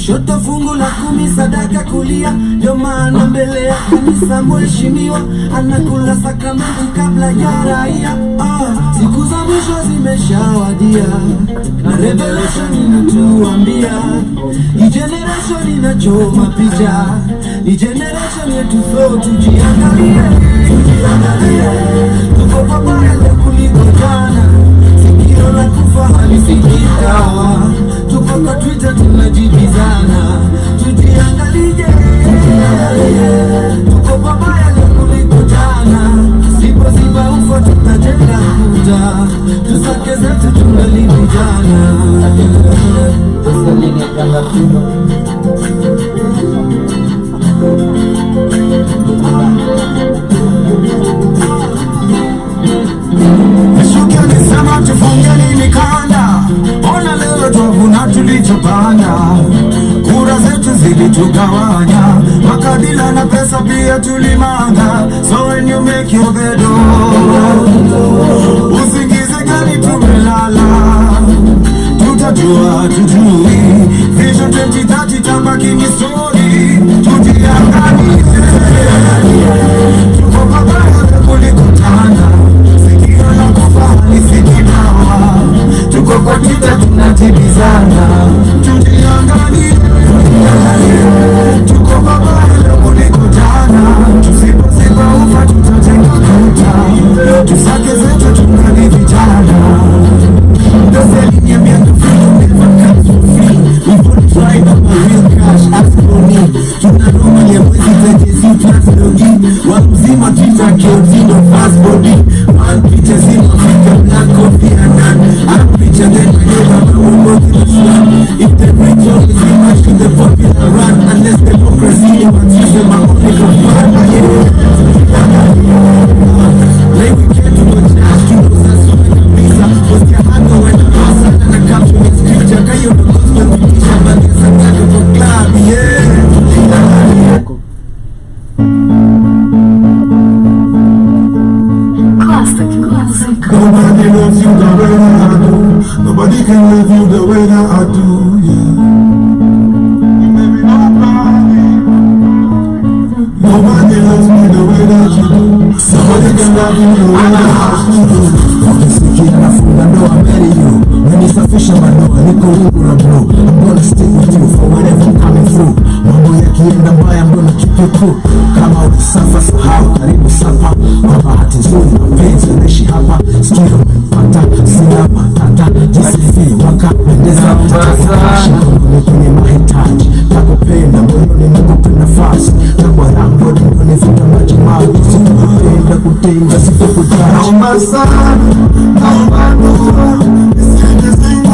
kushoto fungu la 10 sadaka kulia, ndio maana mbele ya kanisa mheshimiwa anakula sakramenti kabla ya raia. Siku za mwisho zimeshawadia na revelation inatuambia hii generation inachoma picha, hii generation yetu flow. Tujiangalie, tuko pabaya leo kuliko jana, sikio la kufa halisikikawa, tuko kwa Twitter tunajibizana. Tujiangalie, tuko pabaya leo kuliko jana, sipo ziba ufa tutajenga kuta, tusake zetu tunalivijana. Tusalini kanga kuno Neshukia nisema tufungeni mikanda, ona leo tuvuna tulichopanda. Kura zetu zilitugawanya, makabila na pesa pia tulimanga. So when you make your bed, usingize gani tumelala, tutajua tujui. Vision 2030 tabaki ni story. Tujiangalie, tuko pabaya kuliko jana, sikio la kufa halisikikawa, tuko kwa Twitter tunajibizana. Tujiangalie, tuko pabaya kuliko jana, tusipoziba ufa tutajenga kuta, tusake zetu tungali vijana. Doesn't mean you're free, never comes for free. We put pride on my real cash, ask for me. Tunaroma ya mwezi tajezi translogi, wamzima Twitter kiotino fast body. Man picture zima fika black coffee and none. I'm picture then I never know what to slam. If the rich all is in much in the popular run, unless democracy in one system I'm only confirmed. Like we can't do much as to those as so many visa. What's your hand when I'm passing and I capture this scripture? Can you know what's when we teach a man is a guy of a club, yeah. Nobody loves you the way that I do. Nobody can love you the way that I do, yeah. Maybe nobody loves me the way that you do. Somebody can love you the way that I do. Nikisikika funga ndo ameri you. Nanisafisha manoa niko huru bro. I'm gonna stick with you for whatever I'm coming through. Mambo yakienda mbaya I'm gonna keep you cool. Kama ukisafa sahau karibu sapa. Kwa bahati nzuri mapenzi naishi hapa. Sikio umempata sina matata. Jisifi wakapendeza mtasa. Shikoni kwenye mahitaji. Takupenda moyoni nikupe nafasi. Takwa rango dingoni vita majimaji. Sikupenda kutenga siku kujaa. Naomba sana, naomba dua. Nisije zingu.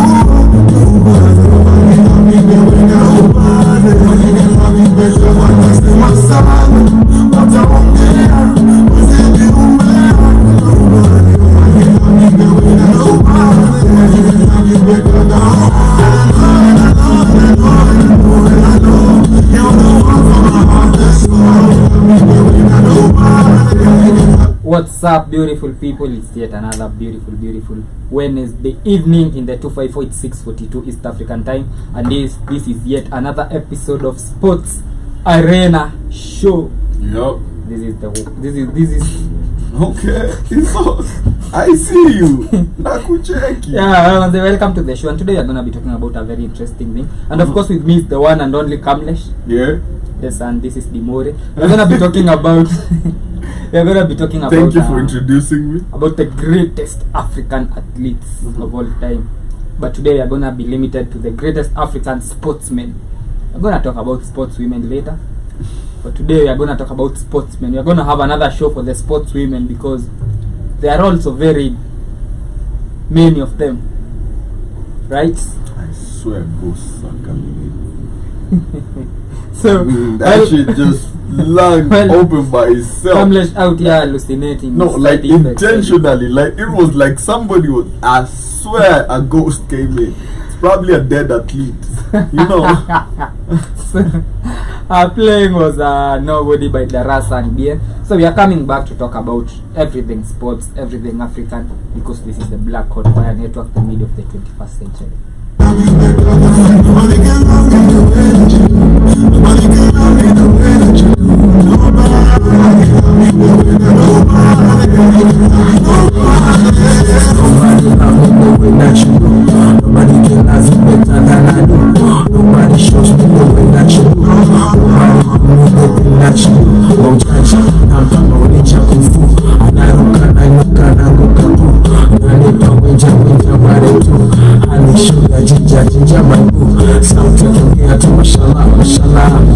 Nobody love me the way nobody. Nobody love me better wanasema sana. Wataongea, wazidi umbea. Nobody love me the way nobody. Nobody love me better now. What's up, beautiful people? It's yet another beautiful Wednesday evening in the 254. It's 6:42 East African time, and this is yet another episode of Sports Arena Show. Yup. This is okay. So I see you. Nakucheki. Yeah, welcome to the show. And today we are gonna be talking about a very interesting thing. And of course, with me is the one and only Kamlesh. Yeah. Yes, and this is Dimore. We're gonna be talking about. Thank you for introducing me. About the greatest African athletes of all time. But today we are gonna be limited to the greatest African sportsmen. We're gonna talk about sportswomen later. But today we are gonna talk about sportsmen. We are gonna have another show for the sportswomen because there are also very many of them. Right? I swear ghosts are coming in. So that shit just open by itself. Kamlesh out here hallucinating. No, like intentionally. Like it was like somebody was, I swear a ghost came in. It's probably a dead athlete. You know. So, our playing was Nobody by Darasa and Bien. So we are coming back to talk about everything sports, everything African, because this is the Black Hot Fire Network, the mid of the 21st century.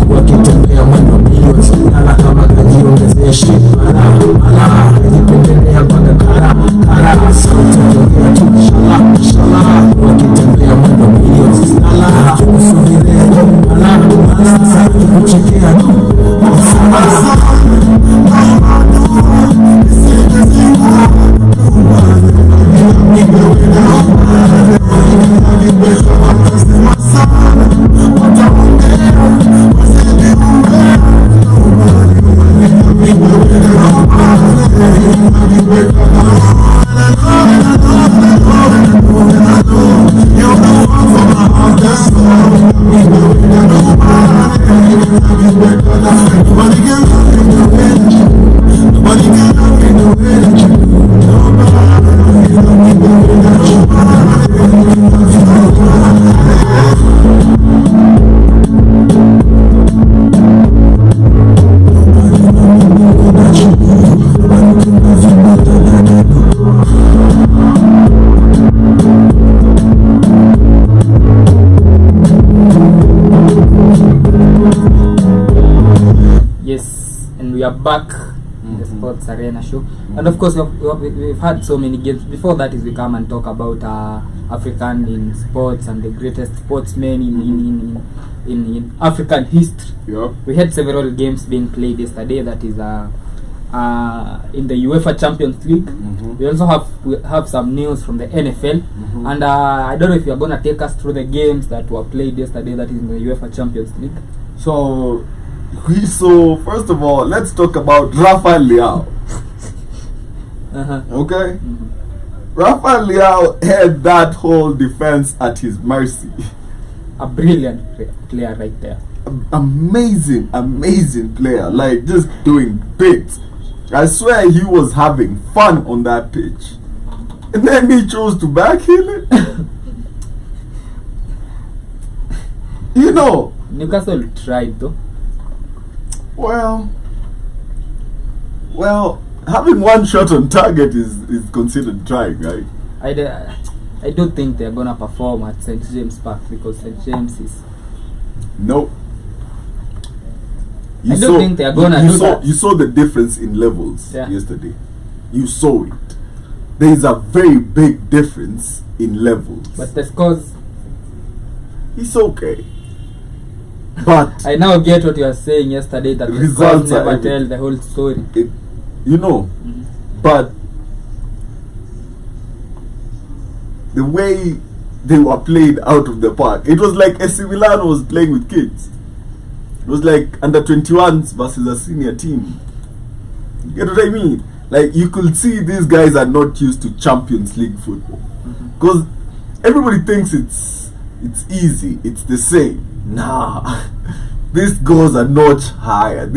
wakitembea mwendo milioni lala kama kajiongezea shibala ala nipendelea mpaka kara sauti ongea tu shala wakitembea mwendo milioni lala kusubiria ala kuchekea tu back in the sports arena show, and of course we've had so many games. Before that is we come and talk about African in sports and the greatest sportsmen in African history. Yeah. We had several games being played yesterday. That is in the UEFA Champions League. We also have some news from the NFL, and I don't know if you are gonna take us through the games that were played yesterday. That is in the UEFA Champions League. So first of all, let's talk about Rafael Leao. Okay? Rafael Leao had that whole defense at his mercy. A brilliant player right there. Amazing player. Like, just doing bits. I swear he was having fun on that pitch. And then he chose to backheel it. You know. Newcastle tried though. Well, having one shot on target is considered trying, right? I don't think they're gonna perform at St. James Park because St. James is. No. I don't think they're gonna do that. You saw the difference in levels yesterday. You saw it. There is a very big difference in levels. But the scores. It's okay. But I now get what you were saying yesterday, that the results never tell the whole story. But the way they were played out of the park, it was like AC Milan was playing with kids. It was like under 21s versus a senior team. You get what I mean? Like, you could see these guys are not used to Champions League football, because everybody thinks it's easy, it's the same. Nah, this goes a notch higher.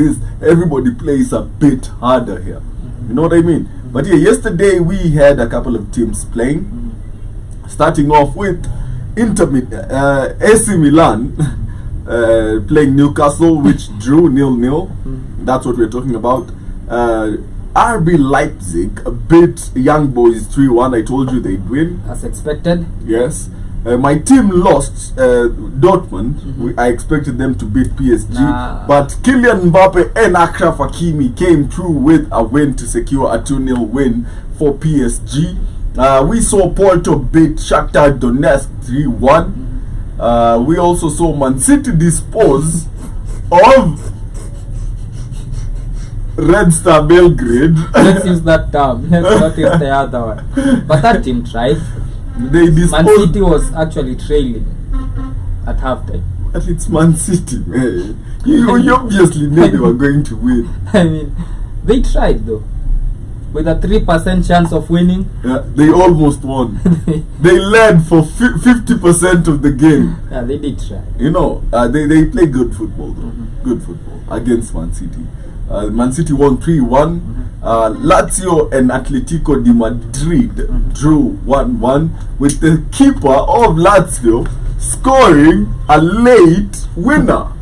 Everybody plays a bit harder here. You know what I mean? But yeah, yesterday we had a couple of teams playing. Starting off with AC Milan playing Newcastle, which drew 0-0. That's what we're talking about. RB Leipzig beat Young Boys 3-1. I told you they'd win. As expected. Yes. My team lost Dortmund. I expected them to beat PSG, but Kylian Mbappe and Achraf Hakimi came through with a win to secure a 2-0 win for PSG. We saw Porto beat Shakhtar Donetsk 3-1. We also saw Man City dispose of Red Star Belgrade. Let's use that term. Let's not use the other one. But that team tried. Man City was actually trailing at halftime. But it's Man City, man. You obviously knew they were going to win. I mean, they tried though. With a 3% chance of winning. Yeah, they almost won. They led for 50% of the game. Yeah, they did try. You know, they play good football though. Good football against Man City. Man City won 3-1. Lazio and Atletico de Madrid drew 1-1, with the keeper of Lazio scoring a late winner.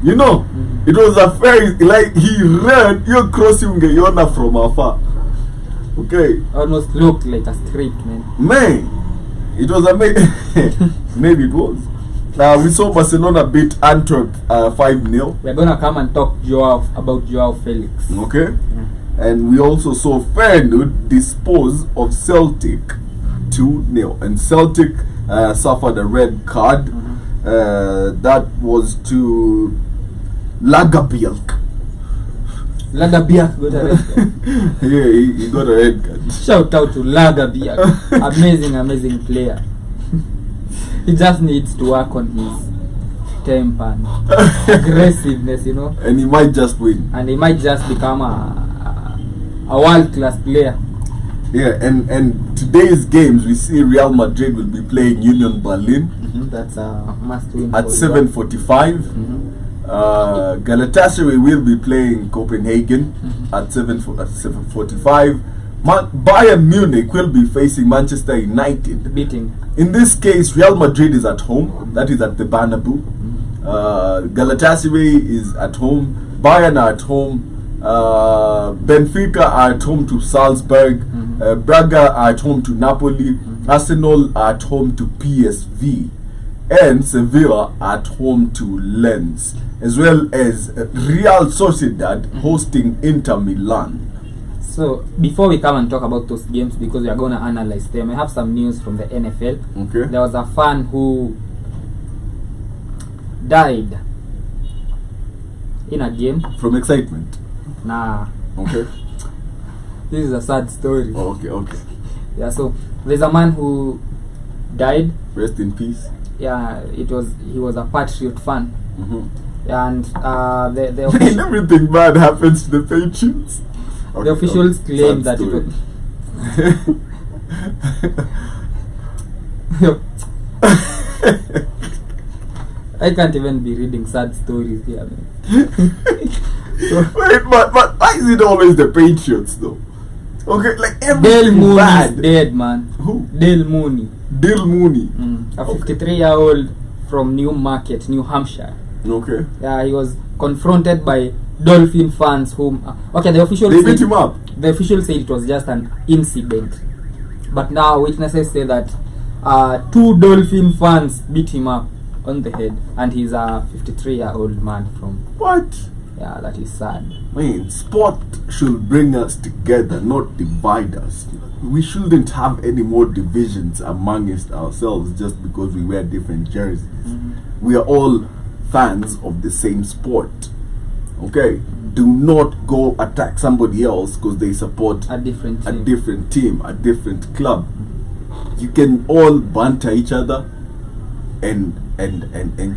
You know, it was a very, like, he ran, you're crossing Guyana from afar. Okay. Almost looked like a straight man. Man, it was amazing. Maybe it was. We saw Barcelona beat Antwerp 5-0. We're gonna come and talk about Joao Felix. Okay. And we also saw Feyenoord dispose of Celtic 2-0. And Celtic suffered a red card. That was to Lagerbielk. Lagerbielk got a red card. Yeah, he got a red card. Shout out to Lagerbielk. Amazing player. He just needs to work on his temper and aggressiveness, you know. And he might just win. And he might just become a world-class player. Yeah, and today's games, we see Real Madrid will be playing Union Berlin. That's a must-win. At 7:45. Galatasaray will be playing Copenhagen at 7:45. Bayern Munich will be facing Manchester United. Beating. In this case, Real Madrid is at home. That is at the Bernabeu. Galatasaray is at home. Bayern are at home. Benfica are at home to Salzburg. Braga are at home to Napoli. Arsenal are at home to PSV. And Sevilla at home to Lens. As well as Real Sociedad hosting Inter Milan. So, before we come and talk about those games, because we are going to analyze them, I have some news from the NFL. Okay. There was a fan who died in a game. From excitement. Nah. Okay. This is a sad story. Oh, okay. Yeah, so there's a man who died. Rest in peace. Yeah, he was a Patriot fan. Yeah, and the And everything bad happens to the Patriots. The officials claim that it was I can't even be reading sad stories here, man. Wait, but why is it always the Patriots though? Okay, like Dale everything Mooney bad. is dead, man. Who? Dale Mooney. Dale Mooney. A 53-year-old from Newmarket, New Hampshire. Okay. Yeah, he was confronted by Dolphin fans whom the officials They said, beat him up. The officials said it was just an incident, but now witnesses say that 2 Dolphin fans beat him up on the head, and he's a 53-year-old man from. What? Yeah, that is sad. Man, sport should bring us together, not divide us. We shouldn't have any more divisions amongst ourselves just because we wear different jerseys. We are all fans of the same sport. Okay? Do not go attack somebody else because they support A different team, a different club. You can all banter each other and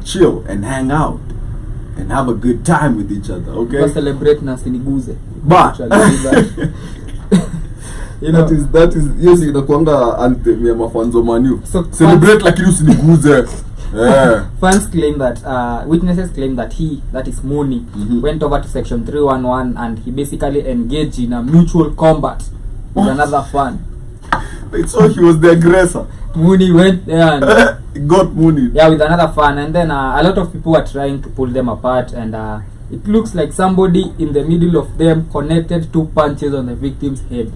chill and hang out and have a good time with each other, okay? Go celebrate na siniguze. But you know, that is yes, inakuanga anthem ya mafanzo manu. So Celebrate like you usiniguze. Yeah. Fans claim that witnesses claim that that is Mooney, went over to section 311 and he basically engaged in a mutual combat with another fan. They saw he was the aggressor. Mooney went there and got Mooney. Yeah, with another fan, and then a lot of people were trying to pull them apart, and it looks like somebody in the middle of them connected 2 punches on the victim's head.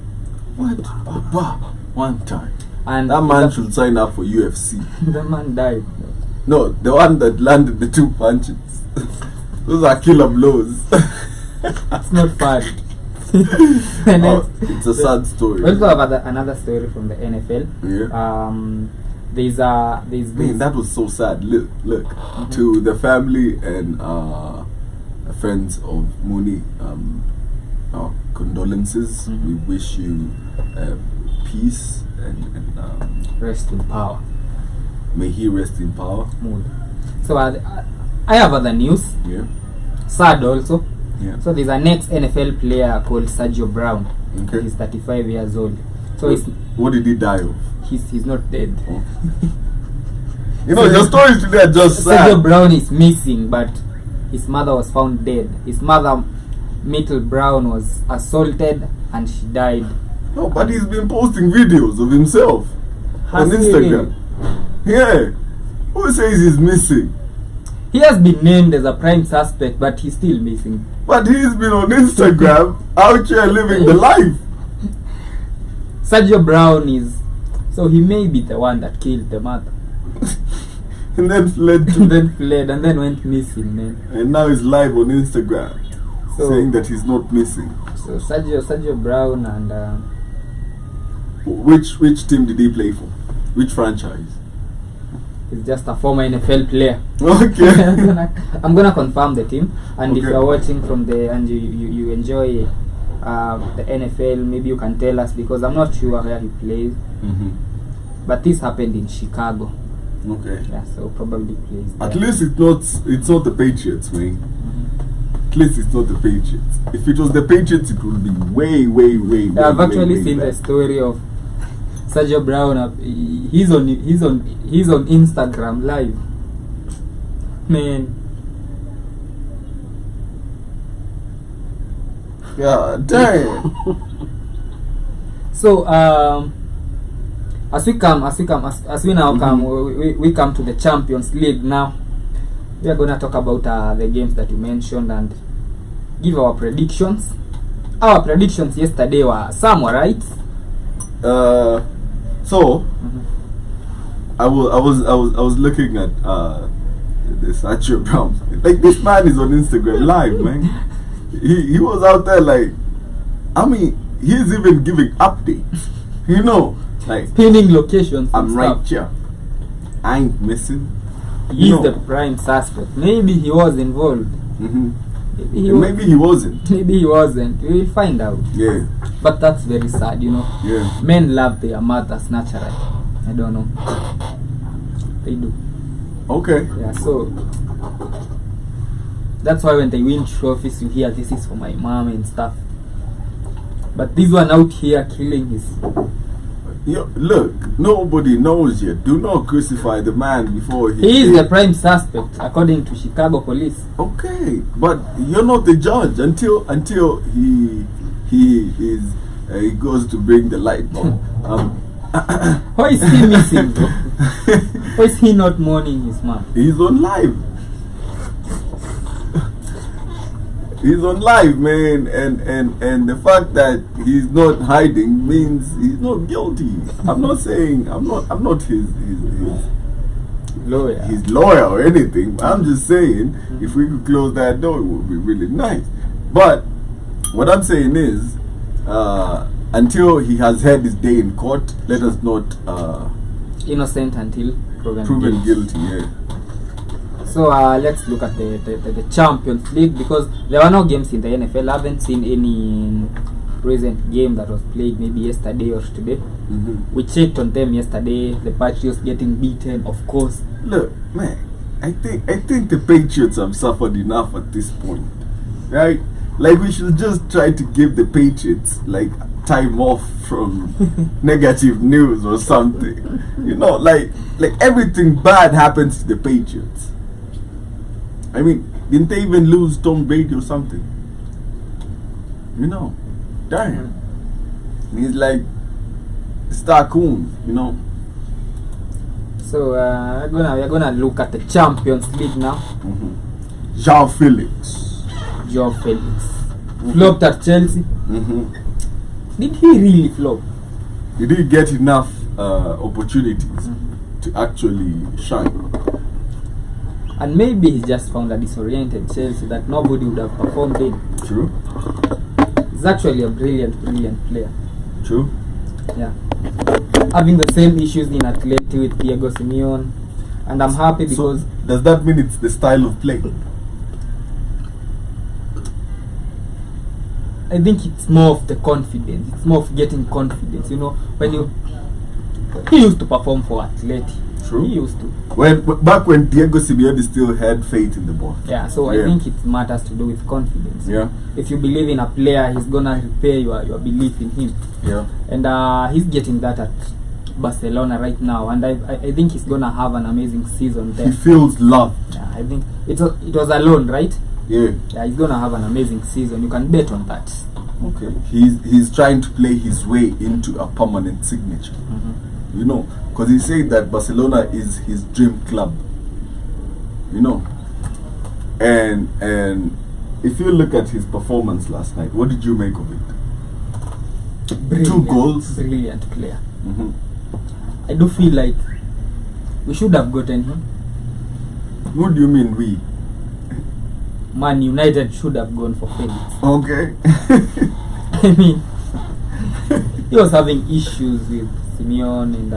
What? Baba, one time. And that man should sign up for UFC. The man died. No, the one that landed the 2 punches. Those are killer blows. It's not fun. It's a sad story. We also have another story from the NFL. Yeah. There's Man, that was so sad. Look, to the family and friends of Mooney, our condolences. We wish you peace and rest in power. May he rest in power. Mooney. So I have other news. Yeah. Sad also. Yeah. So there's an ex-NFL player called Sergio Brown. Okay. He's 35 years old. So what did he die of? He's not dead. Oh. You know, your stories today are just sad. Sergio Brown is missing, but his mother was found dead. His mother, Myrtle Brown, was assaulted and she died. No, but he's been posting videos of himself on Has he Instagram. Yeah. Who says he's missing? He has been named as a prime suspect, but he's still missing. But he's been on Instagram out here living the life. Sergio Brown is... So he may be the one that killed the mother. and then fled to, and then fled and then went missing, man. and now he's live on Instagram So- saying that he's not missing. So Sergio Brown and Which team did he play for? Which franchise? he's just a former NFL player. Okay. I'm gonna confirm the team, and if Okay. you're watching from the and you enjoy the NFL, maybe you can tell us, because I'm not sure where he plays. Mhm. But this happened in Chicago. Okay. Yeah, so probably plays At there. least it's not the Patriots, man. At least it's not the Patriots. If it was the Patriots, it would be way. Yeah, I've actually way seen the bad. story of Sergio Brown. He's on Instagram live. Man, Yeah, damn. so as we now come, we come to the Champions League now. We are gonna talk about the games that you mentioned and give our predictions. Our predictions yesterday were somewhere right. So I was looking at the Sergio Brown. Like, this man is on Instagram live, man. He was out there, like, I mean, he's even giving updates. You know, like, Pinning locations. and I'm right stuff. here. I ain't missing. He's You know. the prime suspect. Maybe he was involved. Mhm. Maybe Maybe he wasn't. Maybe he wasn't. We will find out. Yeah, But that's very sad, you know. yeah. Men love their mothers naturally. I don't know. They do. Okay. Yeah, so that's why when they win trophies, you hear this is for my mom and stuff. But this one out here killing his. Yo, look, nobody knows yet. Do not crucify the man before He is the prime suspect, according to Chicago police. Okay, but you're not the judge until he is he goes to bring the light bulb. Why is he missing, bro? Why is he not mourning his mom? He's on live. He's on live, man, and the fact that he's not hiding means he's not guilty. I'm not saying I'm not his Lawyer. lawyer or anything. I'm just saying, if we could close that door, it would be really nice. But what I'm saying is, until he has had his day in court, let us not Innocent until proven proven guilty. guilty. Yeah. So let's look at the Champions League, because there were no games in the NFL. I haven't seen any recent game that was played maybe yesterday or today. Mm-hmm. We checked on them yesterday. The Patriots getting beaten, of course. Look, man, I think the Patriots have suffered enough at this point, right? Like, we should just try to give the Patriots like time off from negative news or something. You know, like everything bad happens to the Patriots. I mean, didn't they even lose Tom Brady or something? You know, damn. He's like Star Coon, you know. So we're gonna look at the Champions League now. João Felix. Joe Felix flopped at Chelsea. Did he really flop? He didn't get enough opportunities to actually shine. And maybe he just found a disoriented Chelsea that nobody would have performed in. True. He's actually a brilliant player. True. Yeah. Having the same issues in Atleti with Diego Simeone. And I'm happy because So, does that mean it's the style of play? I think it's more of the confidence. It's more of getting confidence. You know, when he used to perform for Atleti. True. He used to. Back when Diego Simeone still had faith in the ball. Yeah, so I think it matters to do with confidence. Yeah. If you believe in a player, he's gonna repair your belief in him. Yeah. And he's getting that at Barcelona right now, and I think he's gonna have an amazing season there. He feels loved. Yeah, I think it was a loan, right? Yeah. Yeah, he's gonna have an amazing season. You can bet on that. Okay. He's trying to play his way into a permanent signature. You know, because he's saying that Barcelona is his dream club. You know, and if you look at his performance last night, what did you make of it? Brilliant, 2 goals. Brilliant player. Mm-hmm. I do feel like we should have gotten him. What do you mean we? Man United should have gone for Felix. Okay. I mean, he was having issues with Simeon, and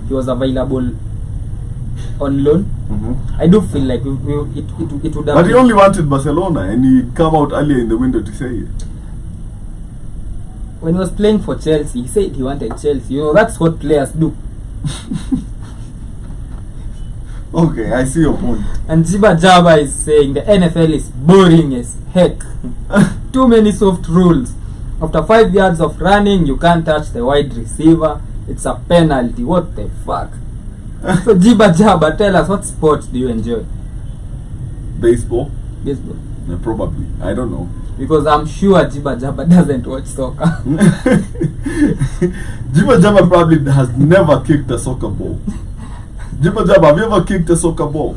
he was available on loan. Mm-hmm. I do feel like it would have. But he only wanted Barcelona, and he'd come out earlier in the window to say it. When he was playing for Chelsea, he said he wanted Chelsea. You know, that's what players do. Okay, I see your point. And Jiba Jaba is saying the NFL is boring as heck. Too many soft rules. After 5 yards of running, you can't touch the wide receiver. It's a penalty. What the fuck? So Jiba Jaba, tell us, what sport do you enjoy? Baseball? Baseball. Yeah, probably. I don't know. Because I'm sure Jiba Jaba doesn't watch soccer. Jiba Jaba probably has never kicked a soccer ball. Jiba Jaba, have you ever kicked a soccer ball?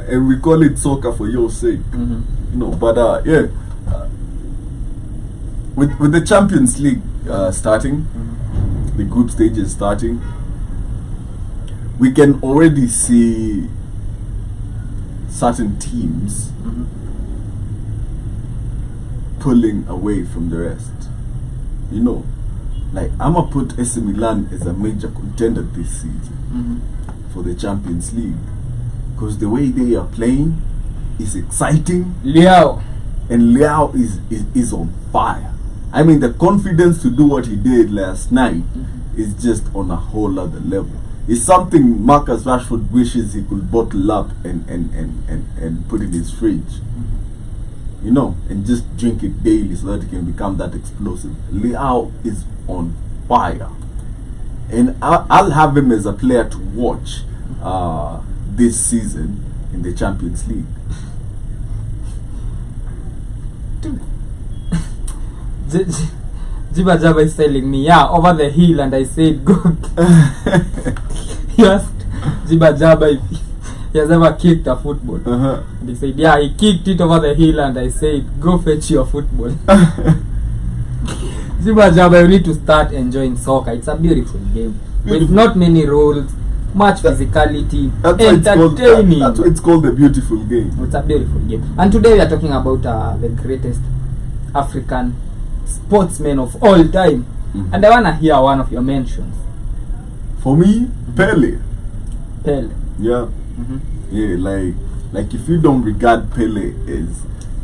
And we call it soccer for your sake. Mm-hmm. You know, but yeah. With the Champions League starting, Mm-hmm. the group stages starting, we can already see certain teams Mm-hmm. pulling away from the rest. You know, like I'm gonna put AC Milan as a major contender this season Mm-hmm. for the Champions League, because the way they are playing is exciting, Liao. and Leao is on fire. I mean, the confidence to do what he did last night is just on a whole other level. It's something Marcus Rashford wishes he could bottle up and put in his fridge. You know, and just drink it daily so that it can become that explosive. Leao is on fire. And I'll have him as a player to watch this season in the Champions League. Jiba Jaba is telling me, yeah, over the hill, and I said, go. He asked Jiba Jaba if he has ever kicked a football. Uh-huh. And he said, yeah, he kicked it over the hill, and I said, go fetch your football. Jiba Jaba, you need to start enjoying soccer. It's a beautiful game with not many rules, much physicality, entertaining. That's why it's called the beautiful game. It's a beautiful game. And today we are talking about the greatest African sportsmen of all time. Mm-hmm. And I want to hear one of your mentions. For me, Pele. Pele. Yeah. Mm-hmm. Yeah, like if you don't regard Pele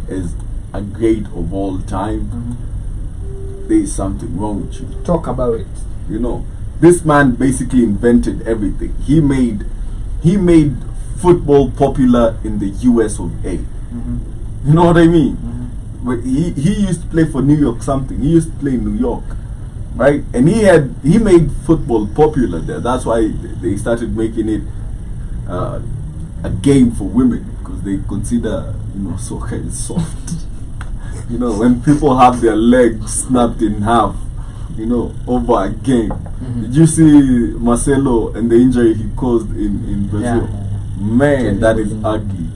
as a great of all time, Mm-hmm. there is something wrong with you. Talk about it. You know, this man basically invented everything. He made football popular in the US of A. Mm-hmm. You know what I mean? Mm-hmm. But he used to play for New York something. He used to play in New York, right? And he made football popular there. That's why they started making it a game for women, because they consider, you know, soccer is soft. You know, when people have their legs snapped in half, you know, over a game. Mm-hmm. Did you see Marcelo and the injury he caused in Brazil? Yeah. Man, that is ugly.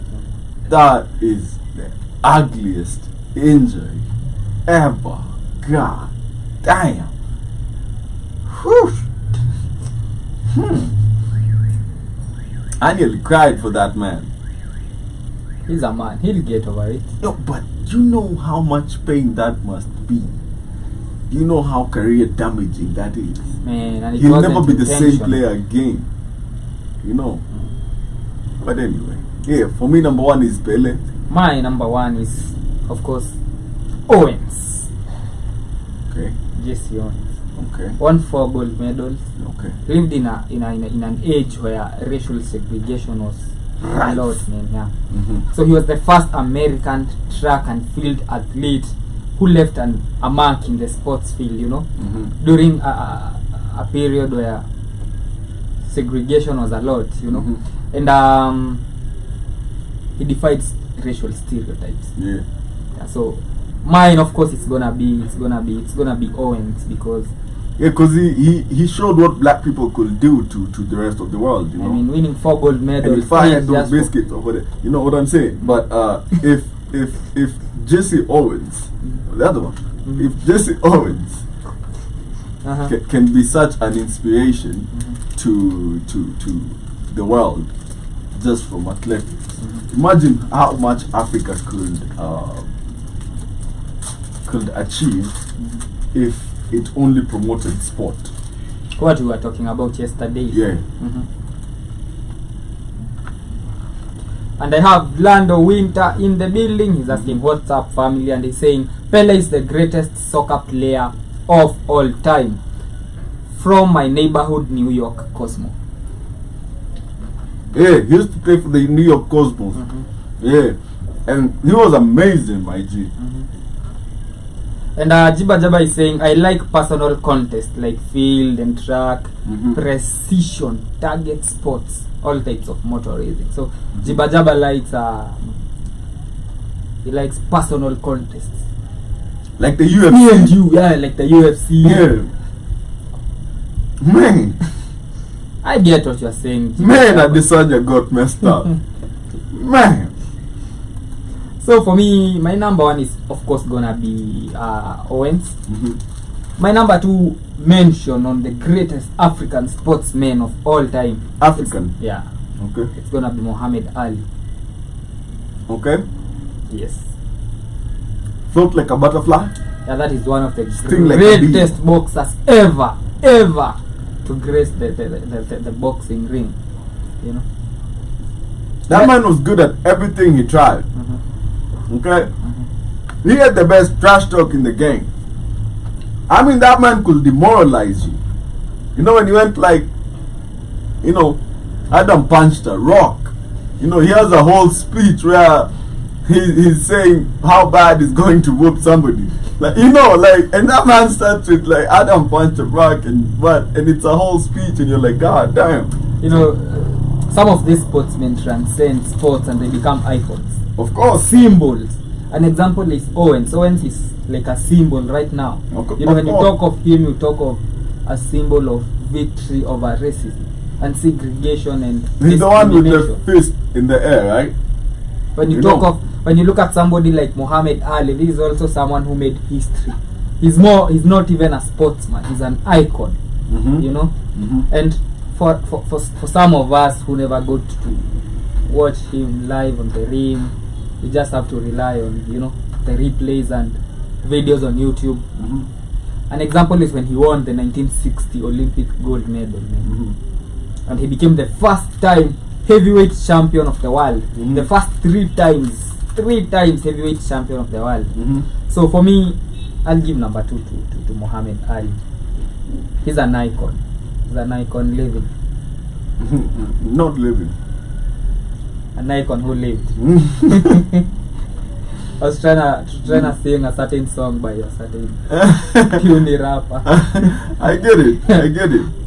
That is the ugliest injury ever. God damn. Whew. I nearly cried for that man. He's a man. He'll get over it. No, but you know how much pain that must be. You know how career damaging that is. Man, and it He'll wasn't never be the same intentional. player again. You know. But anyway, yeah, for me number one is Pele. My number one is, of course, Owens. Okay. Jesse Owens. Okay. Won 4 gold medals. Okay. Lived in an age where racial segregation was Right. a lot, man. Yeah. Mm-hmm. So he was the first American track and field athlete who left a mark in the sports field, you know, Mm-hmm. during a period where segregation was a lot, you know. Mm-hmm. And he defied racial stereotypes. Yeah. Yeah, so mine, of course, it's gonna be Owens, because Yeah, because he showed what black people could do to the rest of the world, you know. I mean, winning 4 gold medals. And if I had is those just for- biscuits over there, you know what I'm saying? But if Jesse Owens, the other one, Mhm. if Jesse Owens Uh-huh. can be such an inspiration Mhm. to the world, just from athletics. Imagine how much Africa could achieve if it only promoted sport. What we were talking about yesterday. Yeah. And I have Lando Winter in the building. He's asking what's up, family, and he's saying Pele is the greatest soccer player of all time from my neighborhood, New York Cosmo. Yeah, he used to play for the New York Cosmos. Yeah, and he was amazing, my G. And Jiba Jaba is saying, I like personal contests like field and track, precision, target sports, all types of motor racing. So Jiba Jaba likes he likes personal contests. Like the UFC. Yeah, like the UFC. Yeah. Man. I get what you're saying. Man, Adesanya got messed up. Man. So for me, my number one is of course gonna be Owens. My number two mention on the greatest African sportsman of all time. African? Yeah. Okay. It's gonna be Muhammad Ali. Okay. Yes. Float like a butterfly? Yeah, that is one of the Sting like a bee. greatest boxers ever to grace the boxing ring. You know? That man was good at everything he tried. Okay? He had the best trash talk in the game. I mean, that man could demoralize you. You know, when he went like, you know, Adam punched a rock. You know, he has a whole speech where he's saying how bad he's going to whoop somebody. Like, you know, like, and that man starts with like Adam punched a rock and what, and it's a whole speech, and you're like, God damn. You know, some of these sportsmen transcend sports and they become icons. Of course. Symbols. An example is Owens. Owens is like a symbol right now. Okay. You know, when you talk of him, you talk of a symbol of victory over racism and segregation and he's the one with the discrimination. fist in the air, right? When you talk of, when you look at somebody like Muhammad Ali, this is also someone who made history. He's not even a sportsman. He's an icon. You know, and for some of us who never got to watch him live on the ring, you just have to rely on, you know, the replays and videos on YouTube. An example is when he won the 1960 Olympic gold medal, and he became the first time heavyweight champion of the world. The first three times heavyweight champion of the world. So for me, I'll give number two to Muhammad Ali. He's an icon. He's an icon living. Not living. An icon who lived. I was trying to sing a certain song by a certain puny rapper. I get it.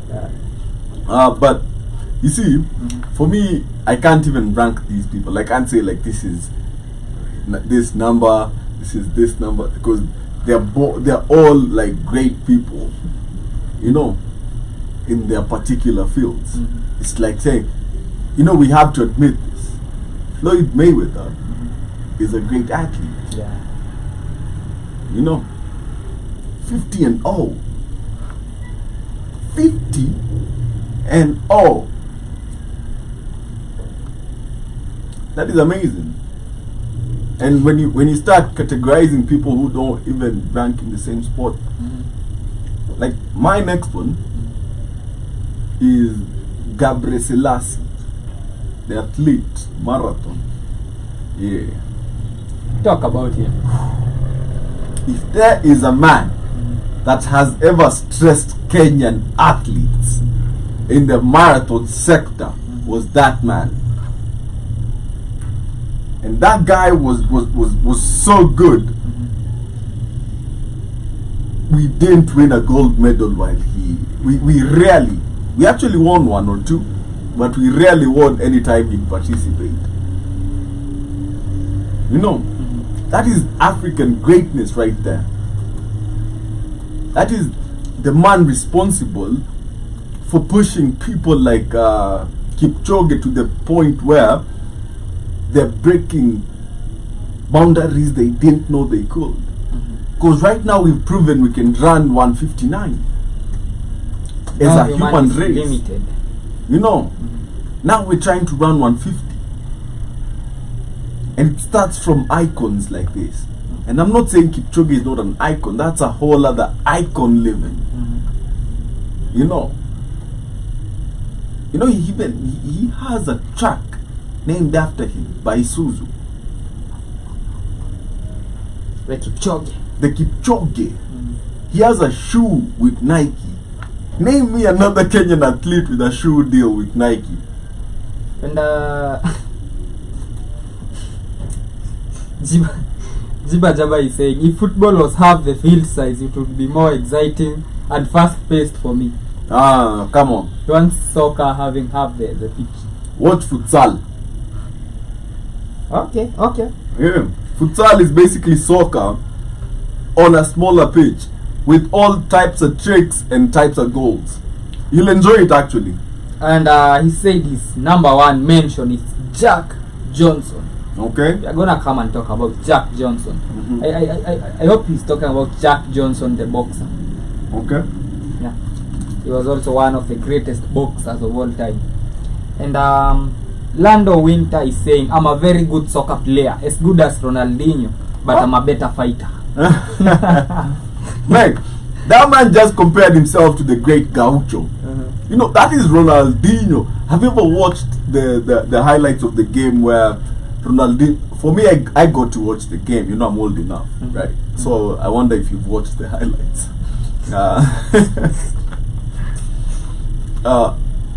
Yeah. But you see, for me, I can't even rank these people. I can't say like this is this number, because they're all like great people, you know, in their particular fields. It's like saying, you know, we have to admit this. Floyd Mayweather is a great athlete. Yeah. You know, 50-0. 50-0. That is amazing. And when you start categorizing people who don't even rank in the same sport, like my next one is Gabriel Selassie, the athlete, marathon. Yeah. Talk about him. If there is a man that has ever stressed Kenyan athletes in the marathon sector, was that man. And that guy was so good. We didn't win a gold medal while we actually won one or two, but we rarely won any time he participated. You know, that is African greatness right there. That is the man responsible for pushing people like Kipchoge to the point where they're breaking boundaries they didn't know they could. Because right now we've proven we can run 159 as a human race. Limited. You know, Now we're trying to run 150. And it starts from icons like this. And I'm not saying Kipchoge is not an icon. That's a whole other icon living. You know, he has a truck named after him by Isuzu. The Kipchoge. The Kipchoge. He has a shoe with Nike. Name me another Kenyan athlete with a shoe deal with Nike. And Jiba Jaba is saying, if football was half the field size, it would be more exciting and fast-paced for me. Ah, come on. He wants soccer having half the pitch. Watch futsal. Okay. Yeah. Futsal is basically soccer on a smaller pitch with all types of tricks and types of goals. You'll enjoy it actually. And he said his number one mention is Jack Johnson. Okay. We are gonna come and talk about Jack Johnson. I hope he's talking about Jack Johnson, the boxer. Okay. Yeah. He was also one of the greatest boxers of all time. And Lando Winter is saying, I'm a very good soccer player, as good as Ronaldinho, but I'm a better fighter. Man, that man just compared himself to the great Gaucho. You know, that is Ronaldinho. Have you ever watched the highlights of the game where Ronaldinho, for me, I got to watch the game. You know, I'm old enough, right? So I wonder if you've watched the highlights.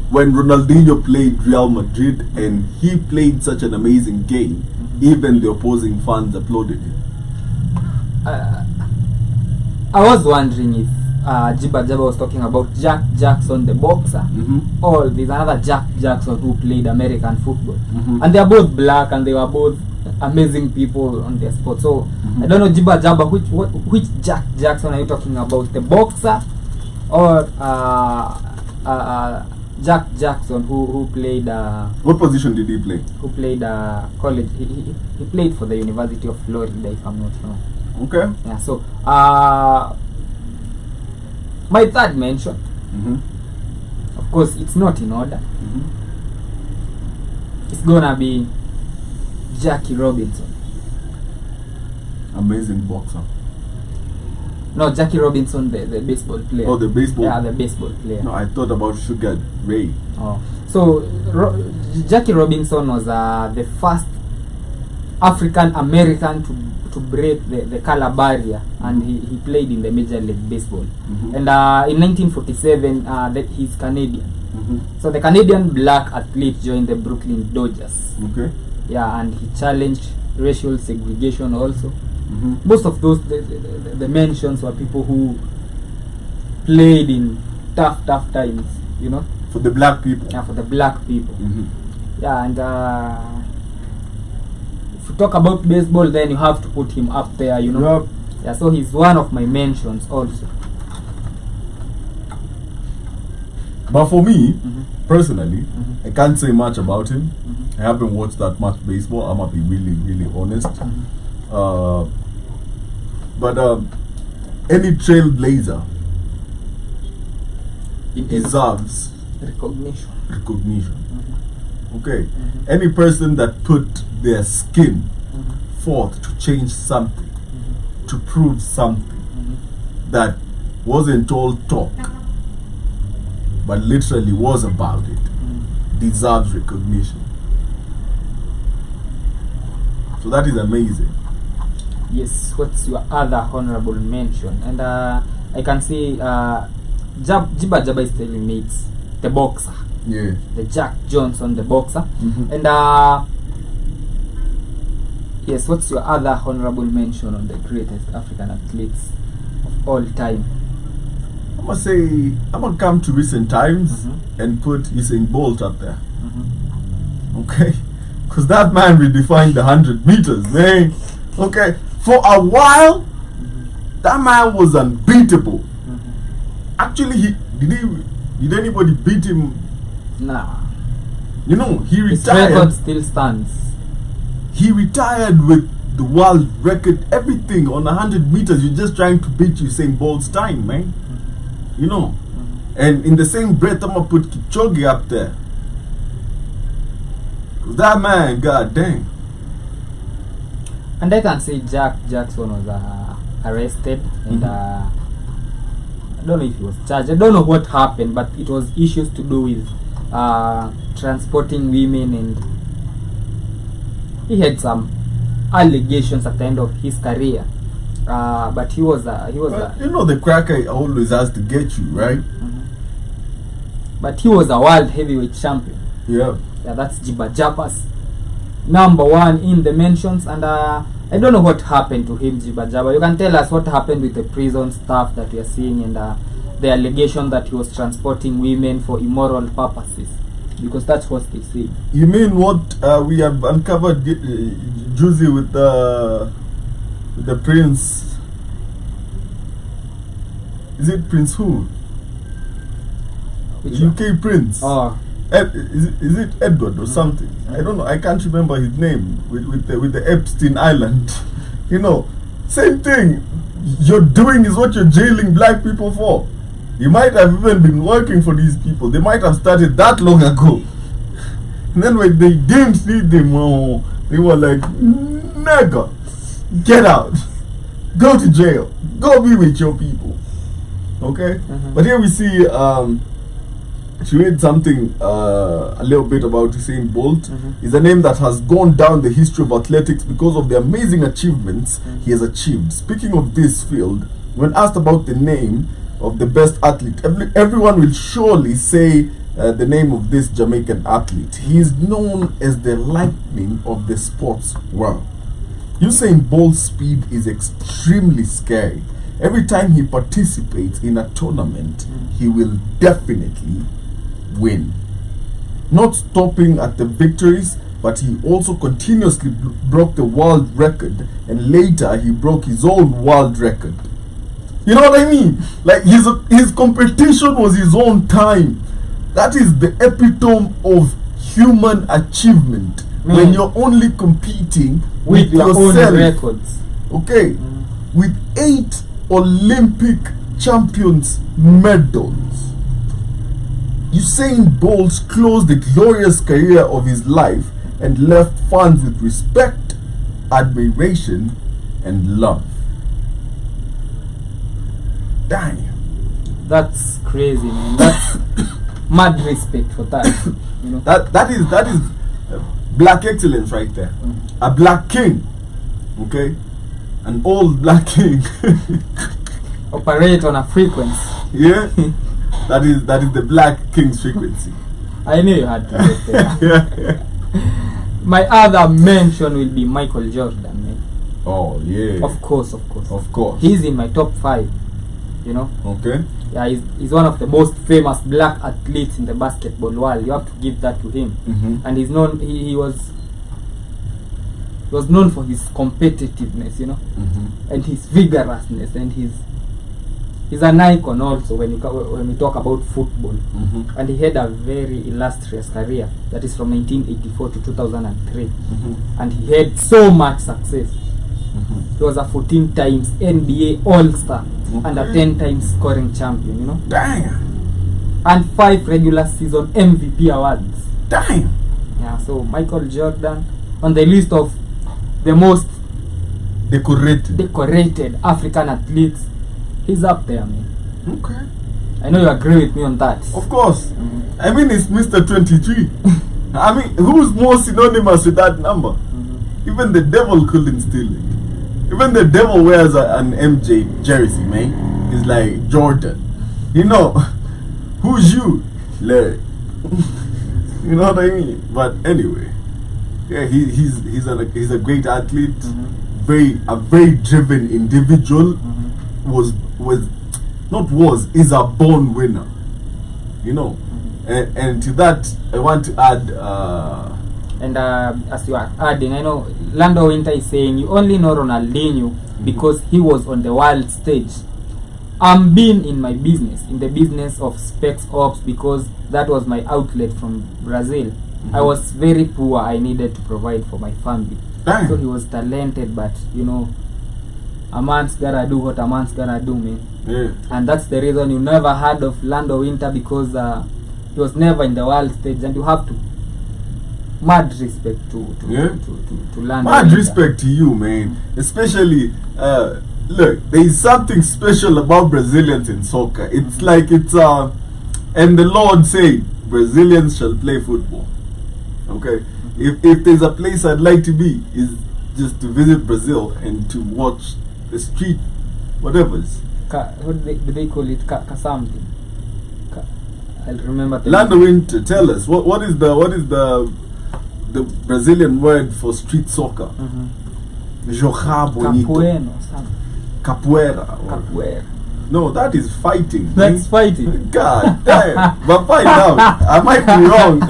When Ronaldinho played Real Madrid and he played such an amazing game, even the opposing fans applauded him. I was wondering if Jiba Jaba was talking about Jack Jackson, the boxer, or there's another Jack Jackson who played American football. And they are both black and they were both amazing people on their sport. So I don't know, Jiba Jaba, which Jack Jackson are you talking about? The boxer or Jack Jackson who played what position did he play? Who played college? He played for the University of Florida, if I'm not wrong. Okay. Yeah. So my third mention, of course, it's not in order. It's gonna be Jackie Robinson. Amazing boxer. No, Jackie Robinson, the baseball player. Oh, the baseball. Yeah, the baseball player. No, I thought about Sugar Ray. Oh, so Jackie Robinson was the first African American to break the color barrier, and he played in the Major League Baseball. And in 1947, he's Canadian. So the Canadian black athlete joined the Brooklyn Dodgers. Okay. Yeah, and he challenged racial segregation also. Most of those the mentions were people who played in tough times, you know. For the black people. Yeah, for the black people. Yeah, and if you talk about baseball, then you have to put him up there, you know. Yep. Yeah, so he's one of my mentions also. But for me, personally, I can't say much about him. I haven't watched that much baseball. I'm gonna be really honest. But any trailblazer deserves recognition. Okay, any person that put their skin forth to change something, to prove something that wasn't all talk, but literally was about it, deserves recognition. So that is amazing. Yes, what's your other honorable mention? And I can see Jiba Jaba is telling me it's the boxer. Yeah. The Jack Johnson, the boxer. And yes, what's your other honorable mention on the greatest African athletes of all time? I'm gonna come to recent times and put Usain Bolt up there. Okay? Because that man redefined the 100 meters, man. Okay? For a while, that man was unbeatable. Actually, did anybody beat him? Nah. You know, he His retired. record still stands. He retired with the world record, everything on 100 meters. You're just trying to beat Usain Bolt's time, man. You know. And in the same breath, I'm gonna put Kipchoge up there. That man, god dang. And I can say Jackson was arrested and I don't know if he was charged. I don't know what happened, but it was issues to do with transporting women, and he had some allegations at the end of his career. But he was you know the cracker always has to get you, right? But he was a world heavyweight champion. Yeah, that's Jiba Jaba's #1 in the mentions, and I don't know what happened to him, Jiba Jaba. You can tell us what happened with the prison staff that we are seeing, and the allegation that he was transporting women for immoral purposes, because that's what they say. You mean what we have uncovered, Juicy, with the prince? Is it Prince who? Which UK one? Prince. Oh. Is it Edward or something? I don't know. I can't remember his name with the Epstein Island. You know, same thing. You're doing is what you're jailing black people for. You might have even been working for these people. They might have started that long ago. And then when they didn't need them, they were like, nigga, get out. Go to jail. Go be with your people. Okay? But here we see she read something a little bit about Usain Bolt. He's a name that has gone down the history of athletics because of the amazing achievements he has achieved. Speaking of this field, when asked about the name of the best athlete, everyone will surely say the name of this Jamaican athlete. He is known as the lightning of the sports world. Usain Bolt's speed is extremely scary. Every time he participates in a tournament, he will definitely win. Not stopping at the victories, but he also continuously broke the world record, and later he broke his own world record. You know what I mean? Like his competition was his own time. That is the epitome of human achievement. When you're only competing with your yourself. own records. Okay, with 8 Olympic champions medals. Usain Bolt closed the glorious career of his life and left fans with respect, admiration, and love. Damn. That's crazy, man. That's mad respect for that. You know? That is black excellence right there. A black king. Okay? An old black king. Operate on a frequency. Yeah? That is the black king's frequency. I knew you had to get there. My other mention will be Michael Jordan, man. Oh yeah. Of course. Of course. He's in my top 5. You know? Okay. Yeah, he's one of the most famous black athletes in the basketball world. You have to give that to him. And he's known. He was known for his competitiveness, you know, and his vigorousness, and he's an icon also when we talk about football. And he had a very illustrious career that is from 1984 to 2003, and he had so much success. He was a 14 times NBA All-Star and a 10 times scoring champion, you know. Damn. And 5 regular season MVP awards. Damn. Yeah, so Michael Jordan on the list of the most decorated African athletes, he's up there, man. Okay. I know you agree with me on that. Of course. I mean, it's Mr. 23. I mean, who's more synonymous with that number? Even the devil couldn't steal it. Even the devil wears an MJ jersey, man. It's like Jordan. You know, who's you? Larry. You know what I mean? But anyway, yeah, he's a great athlete. A very driven individual. Is a born winner. You know, and to that I want to add. As you are adding, I know Lando Winter is saying you only know Ronaldinho because he was on the world stage. I'm being in the business of specs ops, because that was my outlet from Brazil. I was very poor. I needed to provide for my family. Damn. So he was talented, but you know, a man's gotta do what a man's gotta do, man. Yeah. And that's the reason you never heard of Lando Winter, because he was never in the world stage, and you have to mad respect to Yeah. to Lando. Mad Winter. respect to you, man. Especially, look, there is something special about Brazilians in soccer. It's like and the Lord said, Brazilians shall play football. Okay? If there's a place I'd like to be, is just to visit Brazil and to watch the street, whatever's. What do they call it? Something. I'll remember. Lando Winter, tell us what is the Brazilian word for street soccer? Jogar bonito. Capoeira or something. Capoeira. or- Capoeira. No, that is fighting. That's man. fighting. God damn. But find out. I might be wrong.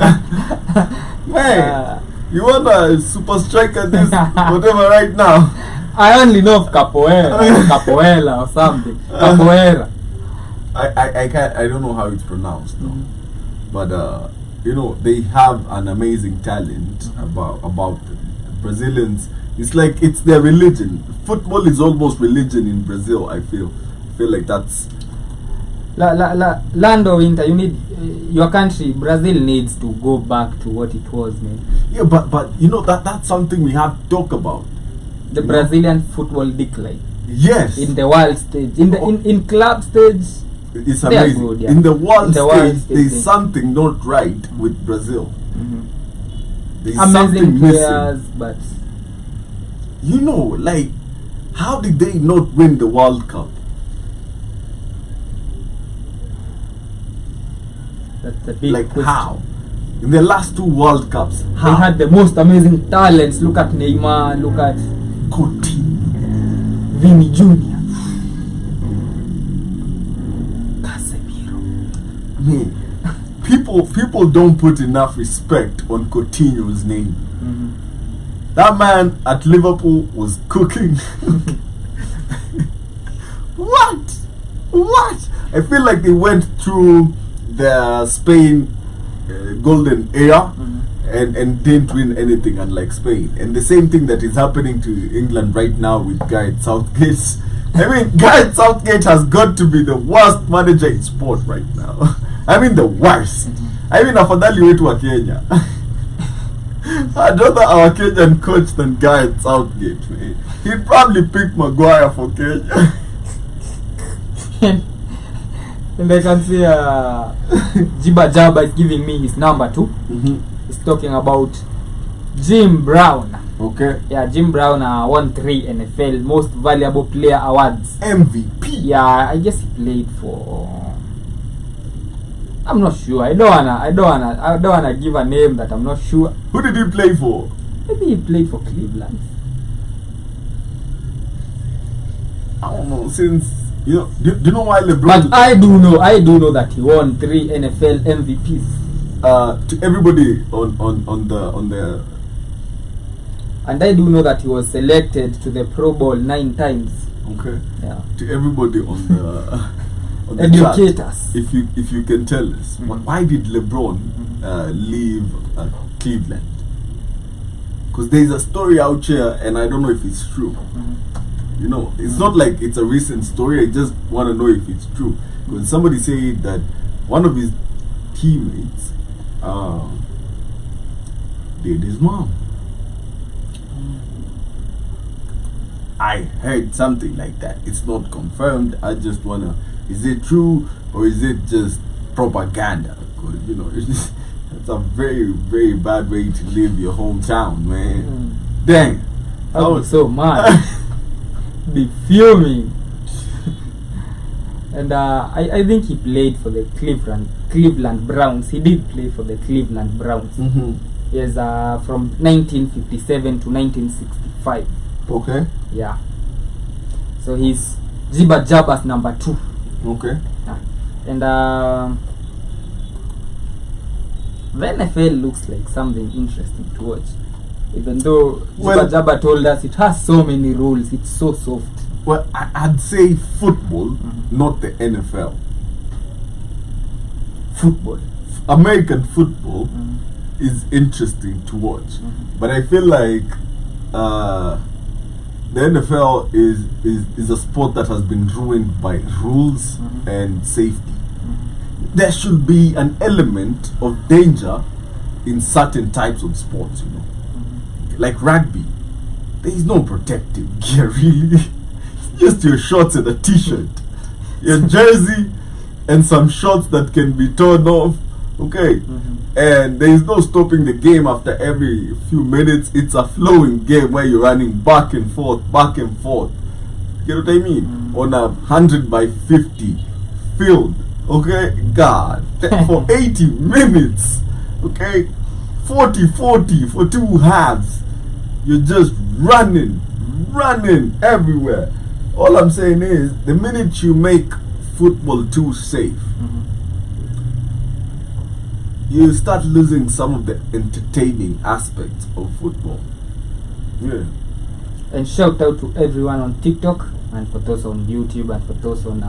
Man, you want a super striker this whatever right now? I only know of capoeira, capoeira or something. Capoeira. I don't know how it's pronounced though. But you know, they have an amazing talent about Brazilians. It's like it's their religion. Football is almost religion in Brazil, I feel like that's Lando Winter, you need your country, Brazil needs to go back to what it was, man. yeah, but you know that's something we have to talk about. The You know? Brazilian football decline Yes. in the world stage, in club stage. It's They are amazing. good, yeah. In the world In the world stage, there's stage. something not right with Brazil. There's Amazing something players, missing. but You know, like, how did they not win the World Cup? that's a big Like, question. how? In the last two World Cups, They how? had the most amazing talents. Look at Neymar, look at Coutinho. Vini Jr. Casemiro. Man, people don't put enough respect on Coutinho's name. That man at Liverpool was cooking. What? I feel like they went through the Spain golden era and didn't win anything, unlike Spain. And the same thing that is happening to England right now with Gareth Southgate. I mean, Gareth Southgate has got to be the worst manager in sport right now. I mean, the worst. I mean, afadhali wetu wa Kenya. I'd rather our Kenyan coach than Gareth Southgate, man. He'd probably pick Maguire for Kenya. And I can see Jiba Jaba is giving me his number 2. He's talking about Jim Brown. Okay. Yeah, Jim Brown won 3 NFL Most Valuable Player awards. MVP. Yeah, I guess he played for. I'm not sure. I don't wanna give a name that I'm not sure. Who did he play for? Maybe he played for Cleveland. I don't know. Since you know, do you know why LeBron? But I do know that he won 3 NFL MVPs. To everybody on the. And I do know that he was selected to the Pro Bowl 9 times. Okay. Yeah. To everybody on the. On the Educate chat, us. if you can tell us why did LeBron leave Cleveland? Because there's a story out here and I don't know if it's true. You know, it's not like it's a recent story. I just want to know if it's true. Because somebody said that one of his teammates did his mom. I heard something like that. It's not confirmed. I just wanna. Is it true or is it just propaganda? Because you know, it's a very, very bad way to leave your hometown, man. Dang, I was so mad. Be fuming. And I think he played for the Cleveland Browns. He did play for the Cleveland Browns. Yes, from 1957 to 1965. Okay. Yeah. So he's Jiba Jaba's number 2. Okay. Yeah. And the NFL looks like something interesting to watch. Even though Well- Jiba Jaba told us it has so many rules, it's so soft. Well, I'd say football, not the NFL. Football. American football is interesting to watch, but I feel like the NFL is a sport that has been ruined by rules and safety. There should be an element of danger in certain types of sports, you know. Like rugby, there is no protective gear really. It's just your shorts and a t-shirt, your jersey, and some shorts that can be torn off. Okay, and there is no stopping the game after every few minutes. It's a flowing game where you're running back and forth, back and forth. You know what I mean? On a 100x50 field. Okay, God, for 80 minutes. Okay, 40-40 for 2 halves. You're just running everywhere. All I'm saying is, the minute you make football too safe, you start losing some of the entertaining aspects of football. Yeah. And shout out to everyone on TikTok, and for those on YouTube, and for those on,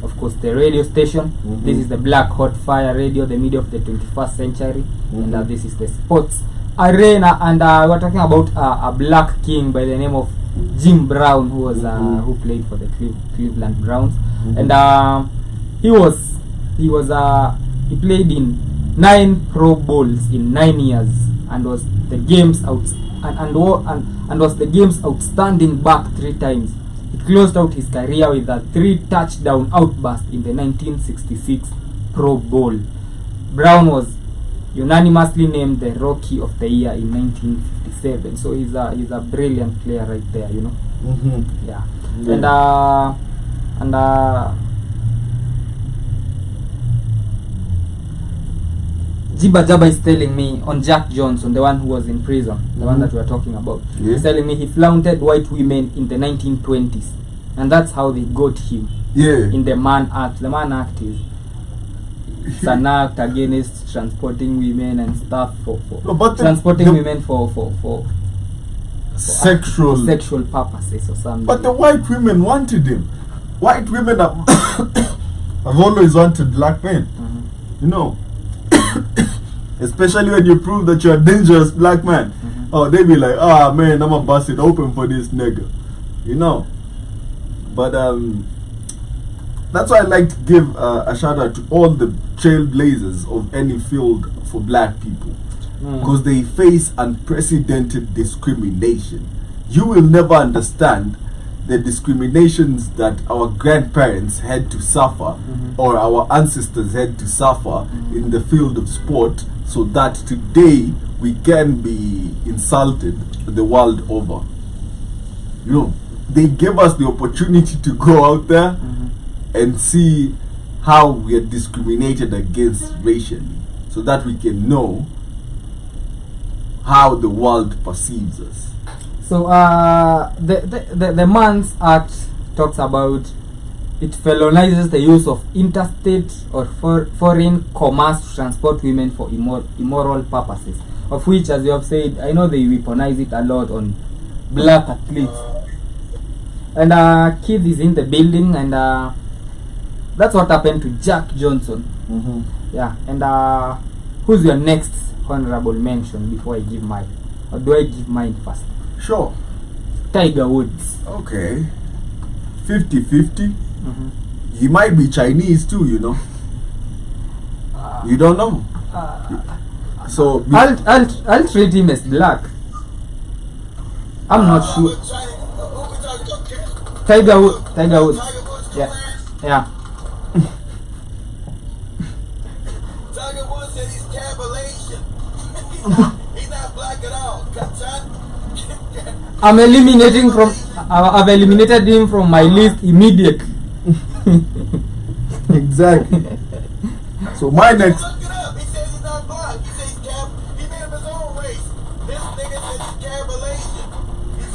of course, the radio station. This is the Black Hot Fire Radio, the media of the 21st century, and this is the Sports Arena. And we're talking about a black king by the name of Jim Brown, who was who played for the Cleveland Browns, and he played in 9 Pro Bowls in 9 years, and was the game's outstanding back 3 times. He closed out his career with a 3-touchdown outburst in the 1966 Pro Bowl. Brown was unanimously named the Rookie of the Year in 1957. So he's a brilliant player right there, you know. Yeah. And Jiba Jaba is telling me on Jack Johnson, the one who was in prison, the one that we are talking about. He's telling me he flaunted white women in the 1920s, and that's how they got him. In the Mann Act. The Mann Act is it's an act against transporting women and stuff for transporting women for sexual purposes or something. But the white women wanted him. White women have always wanted black men. You know. Especially when you prove that you're a dangerous black man. Oh, they be like, man, I'm a bust it open for this nigga. You know. But that's why I like to give a shout out to all the trailblazers of any field for black people, because they face unprecedented discrimination. You will never understand the discriminations that our grandparents had to suffer or our ancestors had to suffer in the field of sport, so that today we can be insulted the world over. You know, they gave us the opportunity to go out there and see how we are discriminated against racially, so that we can know how the world perceives us. So the Mann's Act talks about it felonizes the use of interstate or foreign commerce to transport women for immoral purposes, of which, as you have said, I know they weaponize it a lot on black athletes. And Keith is in the building, and that's what happened to Jack Johnson. Yeah. And who's your next honorable mention before I give mine? Or do I give mine first? Sure. Tiger Woods. Okay. 50-50. He might be Chinese too, you know. You don't know. So I'll treat him as black. I'm not sure. Tiger Woods. Yeah. Tiger Woods said he's Cabalation. He's not black at all. I've eliminated him from my list immediately. Exactly. So my next. Look it up. He says he's not black. He says he made up his own race. This nigga says he's Cabalation. He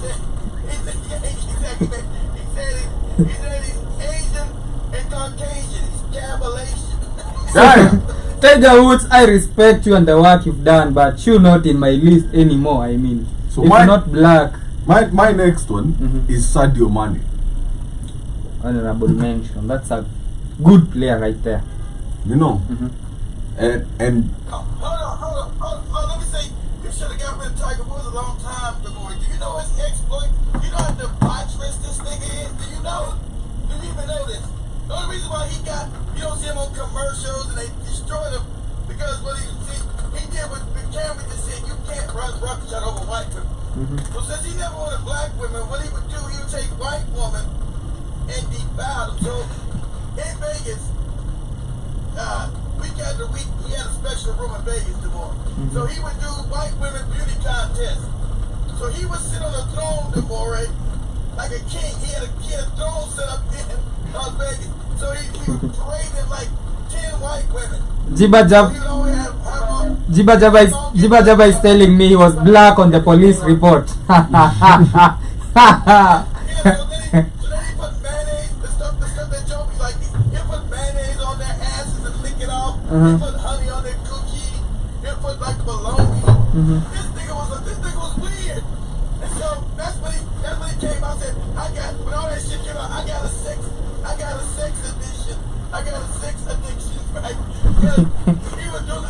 said he's Asian and Caucasian. He's Cabalation. Tiger Woods, I respect you and the work you've done, but you're not in my list anymore. I mean, so it's not black. My next one is Sadio Mane. Honorable mention. That's a good player right there. You know. And hold on. Let me say, you should have got rid of Tiger Woods a long time ago. Do you know his exploit? You know how debaucherous this nigga is? Do you know? Do you even know this? The only reason why you don't see him on commercials and they destroyed him because what he did with room in Vegas tomorrow. So he would do white women beauty contests. So he would sit on a throne tomorrow like a king. He had a throne set up in Las Vegas. So he paraded like 10 white women. Jiba Jabba is telling me he was black on the police report. So then he put mayonnaise, the stuff that Joe be like, he put mayonnaise on their asses and lick it off. He put honey on their cookie. He put like bologna. This nigga was weird. And so that's when he came out and said, when all that shit came out, I got a sex addiction. I got a sex addiction, right? He was doing,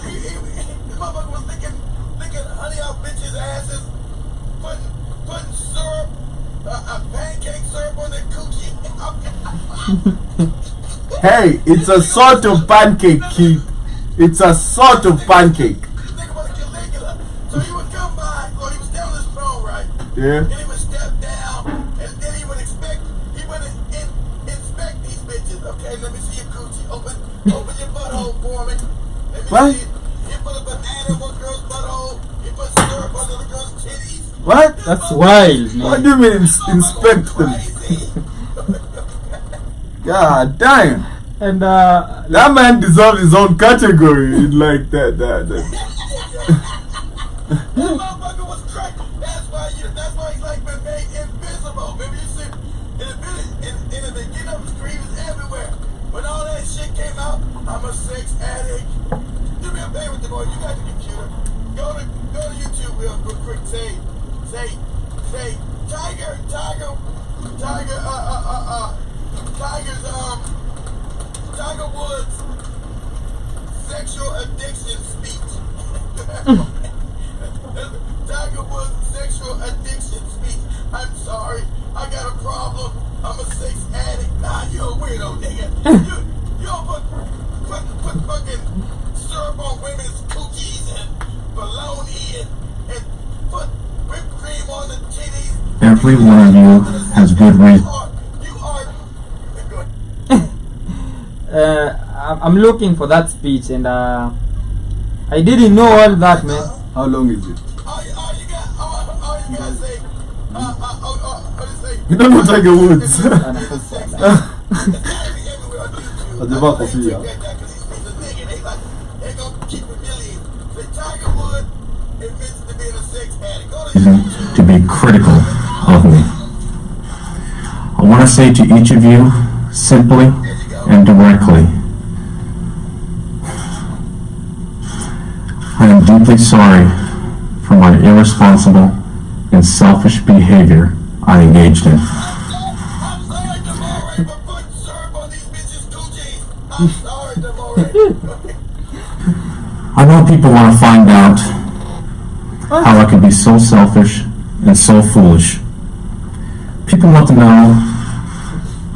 the motherfucker was licking honey off bitches' asses, putting syrup, pancake syrup on their coochie. Hey, it's a sort of pancake, Keith. It's a sort of pancake. This nigga wanna get regular. So he would come by, or he was down his throne, right? Yeah. And he would step down, and then he would inspect these bitches. Okay, let me see your coochie. Open your butthole for me. Let me What? see it. He put a banana in one girl's butthole. He put syrup under the girl's titties. What? That's wild, What man. do you mean inspect them? Crazy. God damn. And That man deserves his own category in like that. That motherfucker was cracked. That's why he's like been made invisible. Maybe you see in the beginning of the screen is everywhere. When all that shit came out, I'm a sex addict. Do me a favor, boy. You got the computer. Go to YouTube real quick. Say Tiger Woods sexual addiction speech. Tiger Woods sexual addiction speech. I'm sorry, I got a problem. I'm a sex addict. Nah, you a weirdo, nigga. You don't put fucking syrup on women's cookies and bologna and put whipped cream on the titties. Every one of you has good reason. I'm looking for that speech, and I didn't know all that, man. How long is it? All you gotta say, You don't know Tiger Woods. To be critical of me. I want to say to each of you, simply and directly, I am deeply sorry for my irresponsible and selfish behavior I engaged in. I'm sorry, Demore, for putting syrup on these bitches' coochies. I'm sorry, Demore. I know people want to find out how I could be so selfish and so foolish. People want to know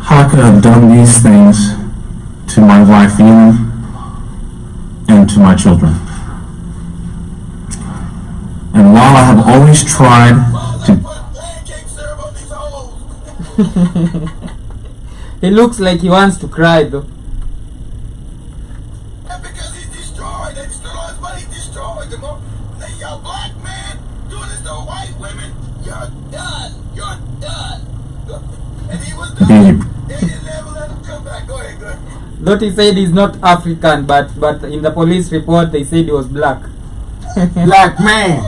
how I could have done these things to my wife, Elaine, and to my children. And while I have always tried to... He looks like he wants to cry, though. Because he's destroyed. They destroyed his money, destroyed them all. You're a black man doing this to white women. You're done. You're done. And he was done. Babe. They didn't ever let him come back. Go ahead, go ahead. Though he said he's not African, but in the police report they said he was black. Black man.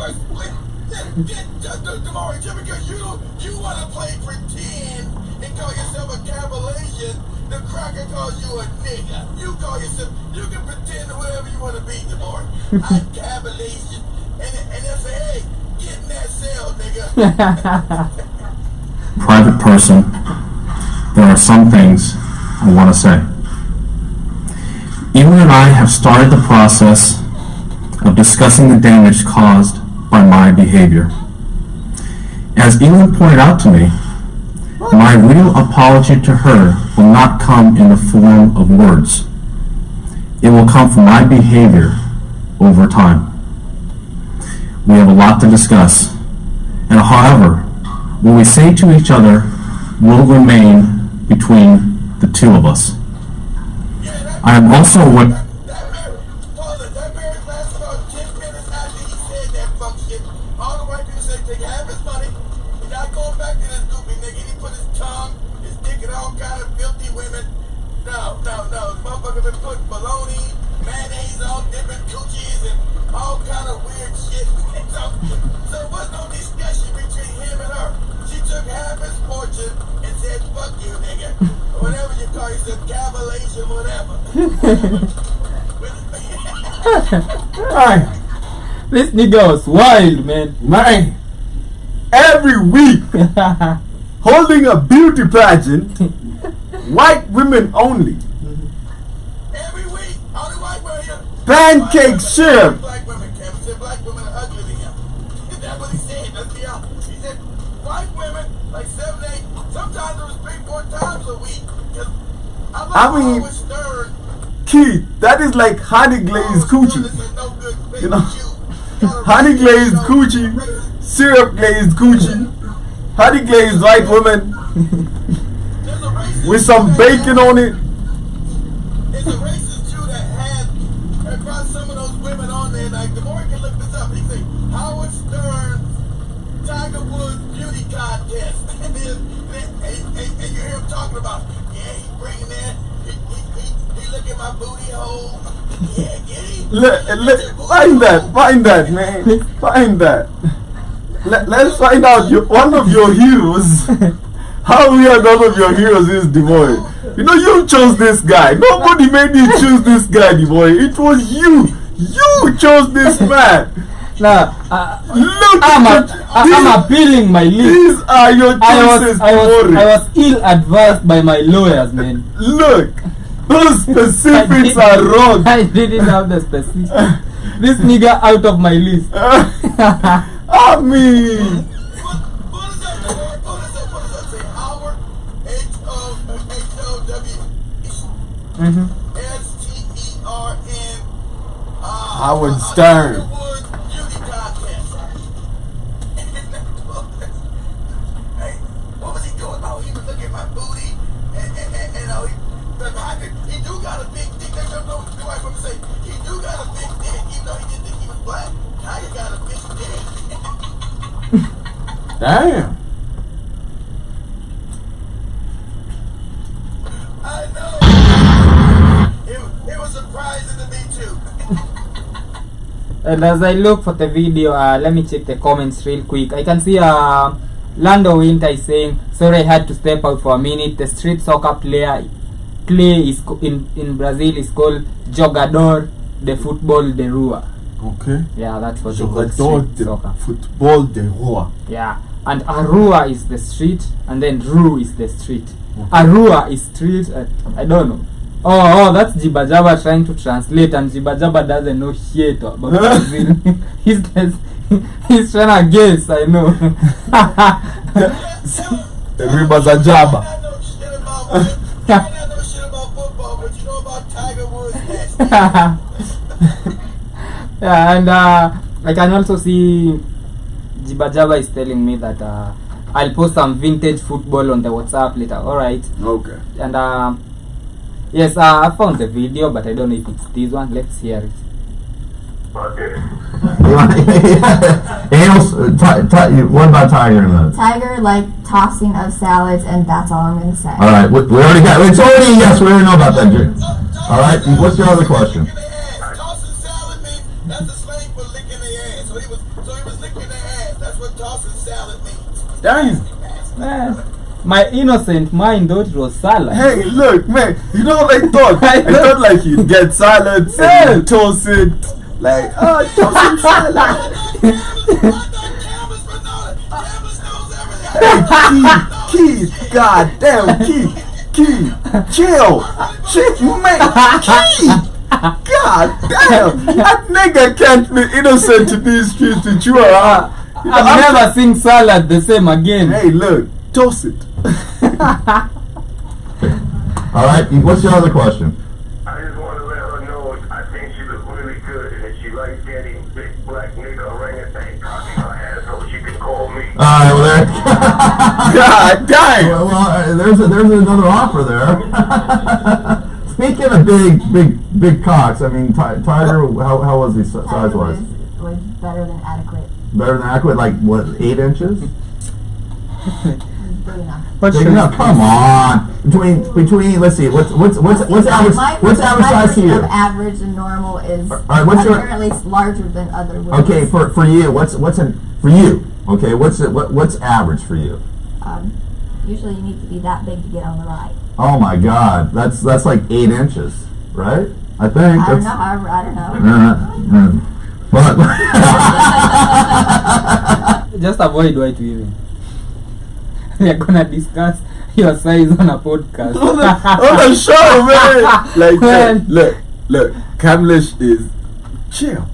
Tomorrow, because you want to play pretend and call yourself a Cavalian, the cracker calls you a nigga. You call yourself, you can pretend to whatever you want to be, tomorrow. I'm Cavalian. And they'll say, hey, get in that cell, nigga. Private person, there are some things I want to say. Ewan and I have started the process of discussing the damage caused by my behavior. As Ewan pointed out to me, my real apology to her will not come in the form of words. It will come from my behavior over time. We have a lot to discuss, and however, what we say to each other will remain between the two of us. I am also That marriage lasted women. No. Motherfucker been putting bologna, mayonnaise on different coochies and all kind of weird shit. So it was no discussion between him and her. She took half his fortune and said, fuck you, nigga. Or whatever you call it, said cavalation, whatever. Man, This nigga was wild, man. man, every week holding a beauty pageant, white women only. Every week, only white women here. Pancake syrup. Black women, Kevin said black women are ugly to him. That's what he said. That's the opposite. He said white women, like 7, 8, sometimes it was 3, 4 times a week. I mean, Howard Stern, Keith, that is like honey glazed coochie. no good, You know, honey glazed coochie, syrup glazed coochie, honey glazed white women with some bacon on it. It's a racist too that brought some of those women on there. Like the more you can look this up, he say Howard Stern's Tiger Woods beauty contest, and you hear him talking about, yeah, he bringing that, he look at my booty hole, yeah, get him. Find that, man. Find that. Let's find out one of your heroes. How weird one of your heroes is, Devoy. You know, you chose this guy. Nobody made you choose this guy, Devoy. It was you. You chose this man. Nah, Look, I'm appealing my list. these are your choices, I Devoy. was ill advised by my lawyers, man. Look, those specifics are wrong. I didn't have the specifics. This nigga out of my list. I mean, What is that? Say Howard, H-O-W, S-T-E-R-N, Howard Stern. Tiger Woods beauty contest. Hey, what was he doing? Oh, he was looking at my booty, he do got a big dick. That's what the white women say. He do got a big dick, even though he didn't think he was black. Tiger got a big dick. Damn. I know. It was surprising to me too. And as I look for the video, let me check the comments real quick. I can see Lando Winter is saying, sorry I had to step out for a minute. The street soccer play is in Brazil is called Jogador de Futebol de Rua. Okay. Yeah, that's what they call Jogador street de soccer. Futebol de Rua. Yeah, and Arua is the street, and then Ru is the street. Okay. Arua is street. I don't know. Oh, that's Jibajaba trying to translate, and Jibajaba doesn't know shit about Brazil. He's trying to guess. I know. Ribazajaba. I know shit about football, but you know about Tiger Woods. Yeah, and I can also see Jibajaba is telling me that I'll post some vintage football on the WhatsApp later. Alright. Okay. And yes, I found the video, but I don't know if it's this one. Let's hear it. Okay. What about Tiger in that? Tiger like tossing of salads, and that's all I'm gonna say. All right, we already got. It's already yes. We already know about that. All right. What's your other question? Tossing salad means that's a slang for licking their ass. So he was licking their ass. That's what tossing salad means. Damn. Man, my innocent mind thought it was salad. Hey, look, man. You know what I thought? I thought like you'd get salads and toast it. Like, toast and salad. Hey, Keith, God damn, Keith, chill, man, Keith, God damn, that nigga can't be innocent in these streets with you are. I've never seen salad the same again. Hey, look, toast it. All right. What's your other question? I just want to let her know I think she was really good, and if she likes getting big black nigga orangutan cocking her asshole, she can call me. All right. Well, there. God damn. Well, there's another offer there. Speaking of big cocks, I mean, Tiger, how was he size wise? Was better than adequate. Better than adequate, like what, 8 inches? big enough. What's Big your- enough. Come on. Between. Let's see. What's average? My What's average size to version you? of average and normal is right, what's your- apparently larger than other women. Okay, for you, what's for you? Okay, what's average for you? Usually you need to be that big to get on the ride. Oh my God, that's like 8 inches, right? I think. I don't know. I don't know. But Just avoid white women. We are gonna discuss your size on a podcast. on the show, man. Like, Man. look, Kamlesh is chill.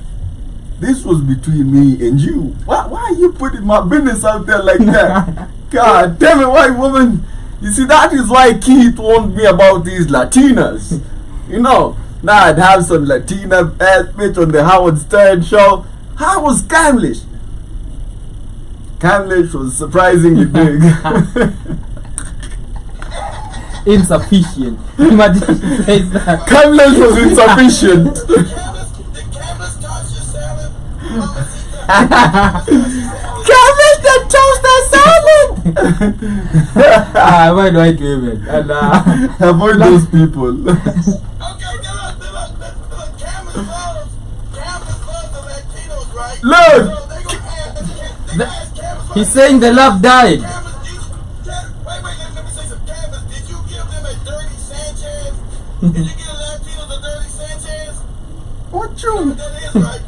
This was between me and you. Why are you putting my business out there like that? God damn it, white woman. You see, that is why Keith warned me about these Latinas. You know, now I'd have some Latina ass bitch on the Howard Stern show. How was Kamlesh? Kamlesh was surprisingly big. Insufficient. Imagine he says that. Kamlesh was insufficient. The cameras toss your salad. Kamlesh the toaster salad. Avoid white women. And Avoid those people. Okay, cameras love the Latinos, right? Look. So they gonna ask cameras. he's saying the love died. Wait, let me say some cameras. Did you give them a dirty Sanchez? Did you give the Latinos a dirty Sanchez? What you? That is right.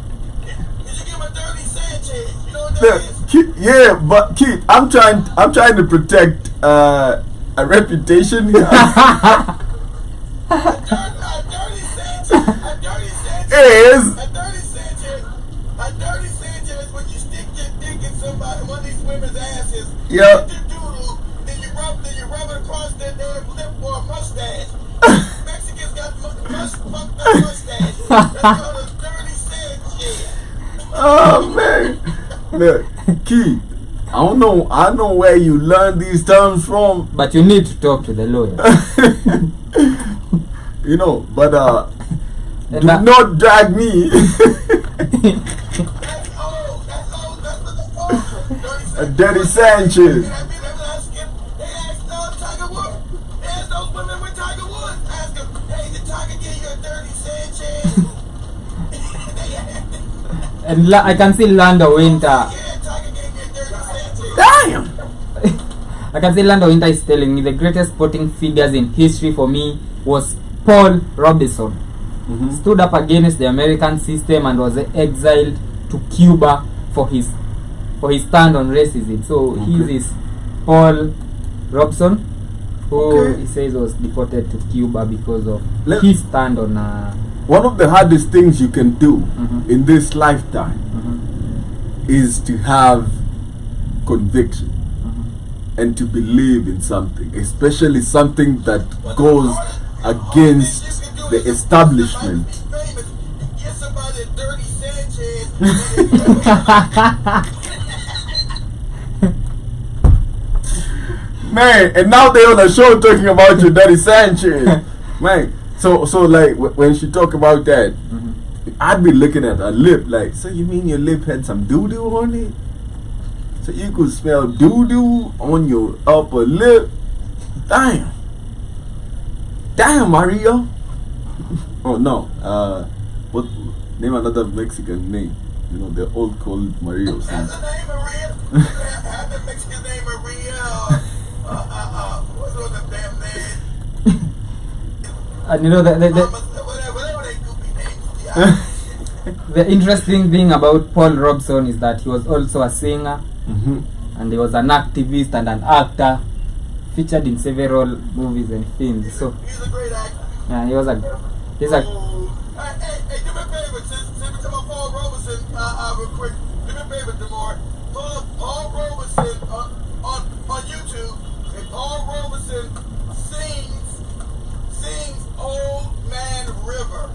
Did you give them a dirty Sanchez? You know what that Look, is? yeah, but Keith, I'm trying to protect a reputation here. A dirty Sanchez. Is A dirty Sanchez when you stick your dick in somebody, one of these women's asses. Yeah. Get your doodle, then you rub it across their damn lip or a mustache. Mexicans got fucked up mustache. That's called a dirty Sanchez. oh man. Look, Keith, I know where you learned these terms from. But you need to talk to the lawyer. You know, but And do that- not drag me. That's old. That's what it's for. A dirty Sanchez. They asked Tiger Woods. They asked those women with Tiger Woods. Ask them, hey, did Tiger give you a dirty Sanchez? And I can see Lando Winter. Yeah, Tiger gave me a dirty Sanchez. Damn. I can see Lando Winter is telling me the greatest sporting figures in history for me was Paul Robeson. Stood up against the American system and was exiled to Cuba for his stand on racism. So his is Paul Robeson, who Okay. he says was deported to Cuba because of Let- his stand on One of the hardest things you can do in this lifetime is to have conviction and to believe in something, especially something that goes against the establishment. Get somebody a dirty Sanchez. Man, and now they're on a show talking about your dirty Sanchez. Man, so like when she talk about that, I'd be looking at her lip like, so you mean your lip had some doo-doo on it? So you could smell doo-doo on your upper lip? Damn. Damn, Mario. Oh no, what, name another Mexican name. You know, they're all called Mario. That's the name Maria. Have the Mexican name Maria. What's the other damn name? and you know Whatever they goofy names. Yeah. the interesting thing about Paul Robeson is that he was also a singer and he was an activist and an actor, featured in several movies and films. So He's a great actor. yeah, he's a Hey, do me a favor, since we talking about Paul Robeson, real quick, do me a favor, Demore. Paul Robeson on YouTube, and Paul Robeson sings Old Man River.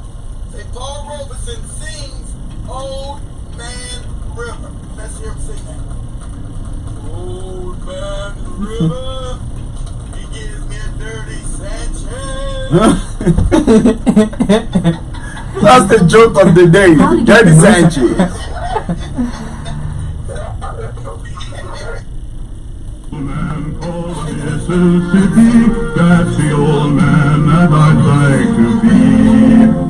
Say Paul Robeson sings Old Man River. Let's hear him sing that. Old Man River, he gives me a dirty Sanchez. That's the joke of the day. Dirty Sanchez. Man called Mississippi, that's the old man that I'd like to be.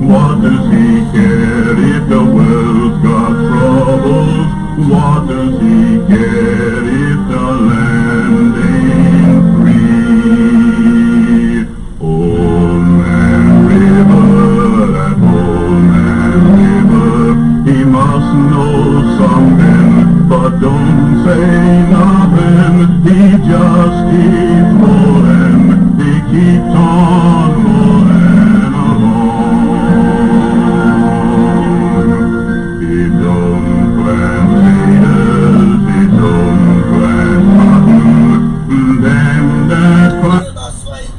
What does he care if the world's got troubles? What does he care if the land ain't free? Old man river, that old man river, he must know something, but don't say nothing. He just keeps rolling, he keeps on rolling along. He don't plant potatoes, he don't plant cotton, them that plant. About slavery.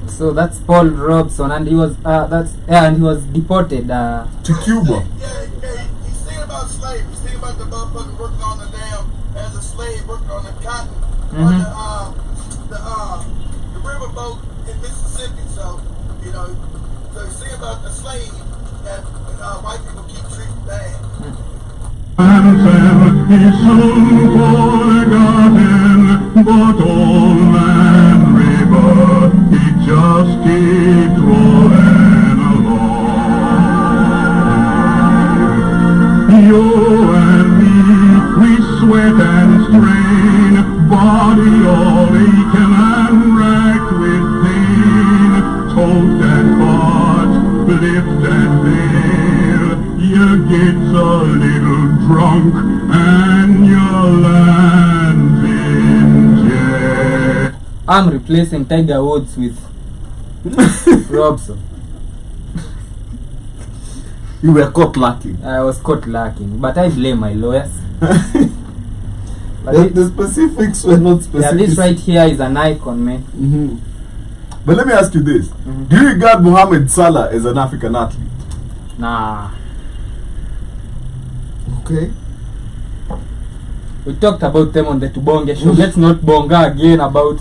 So that's Paul Robeson, and he was and he was deported. To Cuba. He's thinking about slavery. He's thinking about the motherfucker working on the dam as a slave, working on the cotton, on the riverboat in Mississippi. So, you know, so he's thinking about the slave that white people keep treating bad. He's soon forgotten, but old man river, he just keeps rolling along. You and me, we sweat and strain, body all aching and racked with pain, tote and part, lift and bear, you get a little drunk and your land's in jail. I'm replacing Tiger Woods with Robson. You were caught lacking. I was caught lacking, but I blame my lawyers. But The specifics were not yeah, specific. this right here is an icon, man. Mm-hmm. But let me ask you this. Do you regard Mohamed Salah as an African athlete? Nah, Okay. we talked about them on the Tubonge show. Let's not bonga again about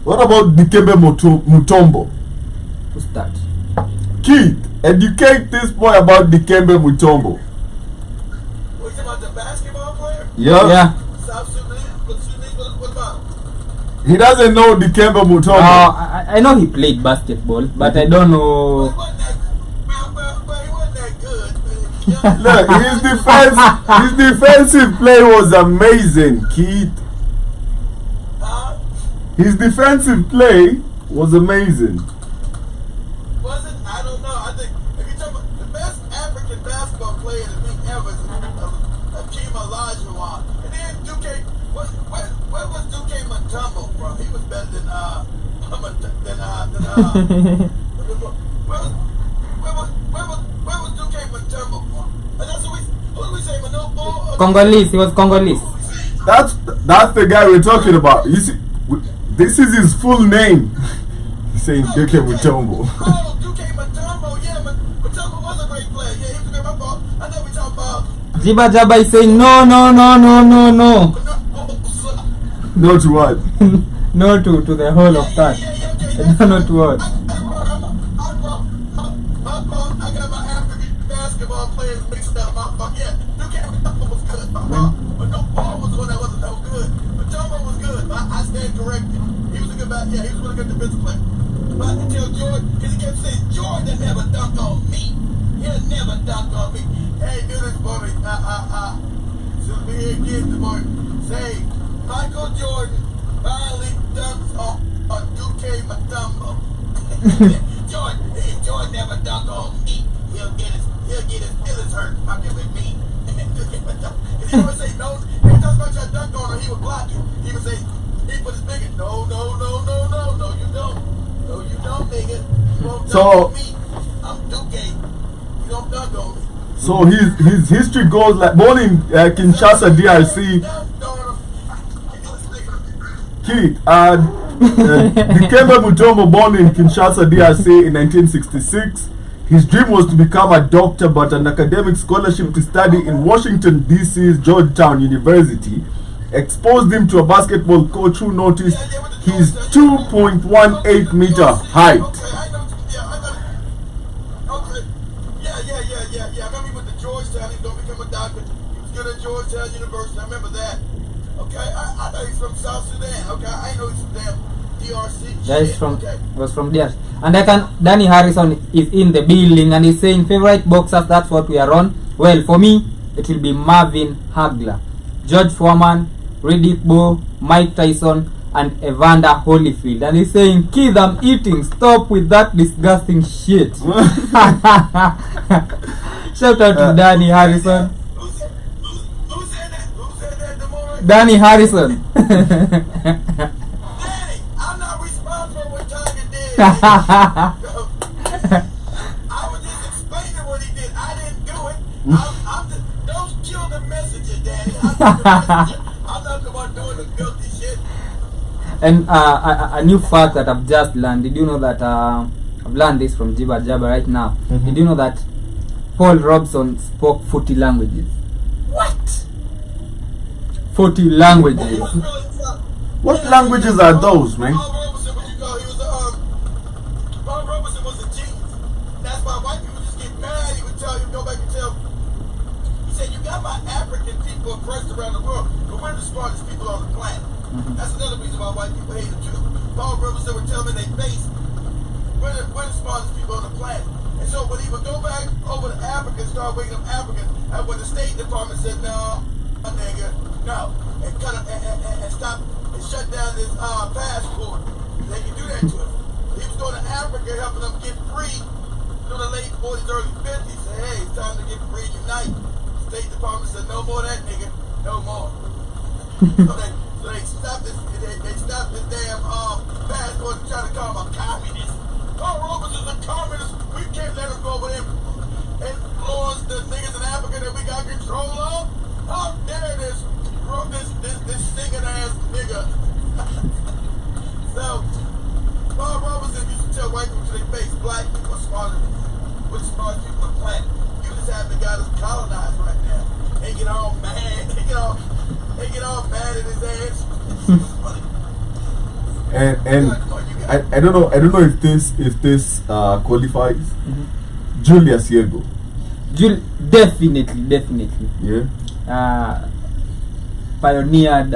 What about Dikembe Mutombo? who's that? Keith, educate this boy about Dikembe Mutombo. What you talking about, the basketball player? Yeah. South Sudan? What about him? He doesn't know Dikembe Mutombo. I know he played basketball, but I don't know. He wasn't that, well, he wasn't that good. Look, his defensive play was amazing, Keith. His defensive play was amazing. Was it? I don't know. I think if you're talking about the best African basketball player to me ever is Akeem Olajuwon. And then Duke, where was Duke Mutombo from? He was better than where was Duke Mutombo from? And that's who we say Manobo. Congolese, he was Congolese. That's the guy we're talking about. You see, this is his full name. He's saying Dikembe Mutombo. Oh, Duke Mutombo, yeah, Mutombo was a great player. Yeah, he was a great player. I know we talking about Jiba Jaba is saying no. No to what? No to the whole of that. I don't know to what. I got my African basketball players mixed up. Yeah, Duke Mutombo was good. But no, Paul was the one that wasn't so good. Mutombo was good. I stand corrected. He was a good he was a really good defensive player. But until Jordan, because he kept saying, Jordan never dunked on me. He'll never dunk on me. Hey, do this for me. Should be here again tomorrow. Say, Michael Jordan finally dunks on Duke Mutombo. Jordan never dunked on me. He'll get his feelings hurt fucking with me. Duke Mutombo. Because he would say no. Every time somebody tried to dunk on him, he would block you. He would say, he put his finger, no, you don't. No, you don't, nigga. You won't dunk on me. I'm Duke. You don't dunk on me. So his history goes like born in Kinshasa, DRC. Keith, Dikembe Mutombo born in Kinshasa, DRC in 1966. His dream was to become a doctor, but an academic scholarship to study in Washington, D.C.'s Georgetown University exposed him to a basketball coach who noticed his 2.18 meter height. Yeah. I remember he went to Georgetown. He's going to become a doctor. He was good at Georgetown University. I remember that. Okay, I know he's from South Sudan. Okay, I know he's from damn DRC. Yeah, he's shit, from okay. was from there. And Danny Harrison is in the building and he's saying favorite boxers, that's what we are on. Well, for me, it will be Marvin Hagler, George Foreman, Riddick Bowe, Mike Tyson, and Evander Holyfield. And he's saying, kid, I'm eating, stop with that disgusting shit. Shout out to Danny Harrison. Who said that? Who said that, Demore? Danny Harrison. Danny, I'm not responsible for what Tiger did. I was just explaining what he did. I didn't do it. I'm just, don't kill the messenger, Danny. I'm not the one doing the guilty shit. And a new fact that I've just learned. Did you know that I've learned this from Jibba Jabba right now? Did you know that Paul Robson spoke 40 languages? What? 40 languages. What languages are those, man? Paul Robeson, what you call, he was Paul Robeson was a genius. That's why white people just get mad. He would tell you, go back and tell. He said, you got my African people oppressed around the world, but we're the smartest people on the planet. That's another reason why white people hate him too. Paul Robeson would tell me in their face, we're the smartest people on the planet. And so when he would go back over to Africa and start waking up Africans, and when the State Department said, no, nigga, no, and cut and stop and shut down this passport, they can do that to him. He was going to Africa helping them get free through the late 40s, early 50s. Said, hey, it's time to get free, unite. State Department said, no more of that, nigga, no more. So they stopped this. They stopped this damn passport and tried to call him a communist. Paul Robeson's a communist. We can't let him go over there and influence the niggas in Africa that we got control of. How dare this singing ass nigga? So Paul Robeson used to tell white people to their face, black people are smarter than you. We're the smartest people on the planet. You just have the guy that's colonized right now. They get all mad. They get all mad at his ass. And I don't know if this qualifies. Julius Yego. Definitely. Yeah. Pioneered,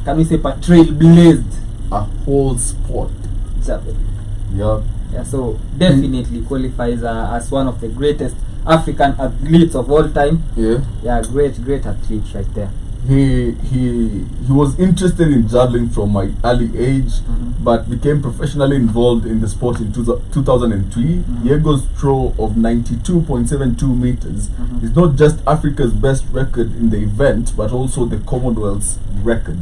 can we say, trailblazed A whole sport. javelin. Yeah. Yeah, so definitely qualifies as one of the greatest African athletes of all time. Yeah. Yeah, great athlete right there. He was interested in javelin from my early age, but became professionally involved in the sport in 2003. Yego's throw of 92.72 meters is not just Africa's best record in the event, but also the Commonwealth's record.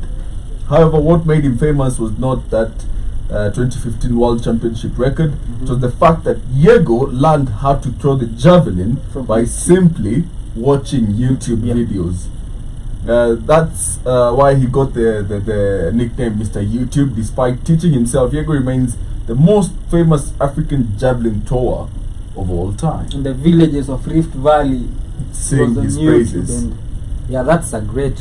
However, what made him famous was not that 2015 World Championship record. It was the fact that Yego learned how to throw the javelin by simply watching YouTube videos. That's why he got the nickname Mr. YouTube. Despite teaching himself, Yego remains the most famous African javelin thrower of all time. In the villages of Rift Valley, Sing was on his YouTube, praises. and yeah, that's a great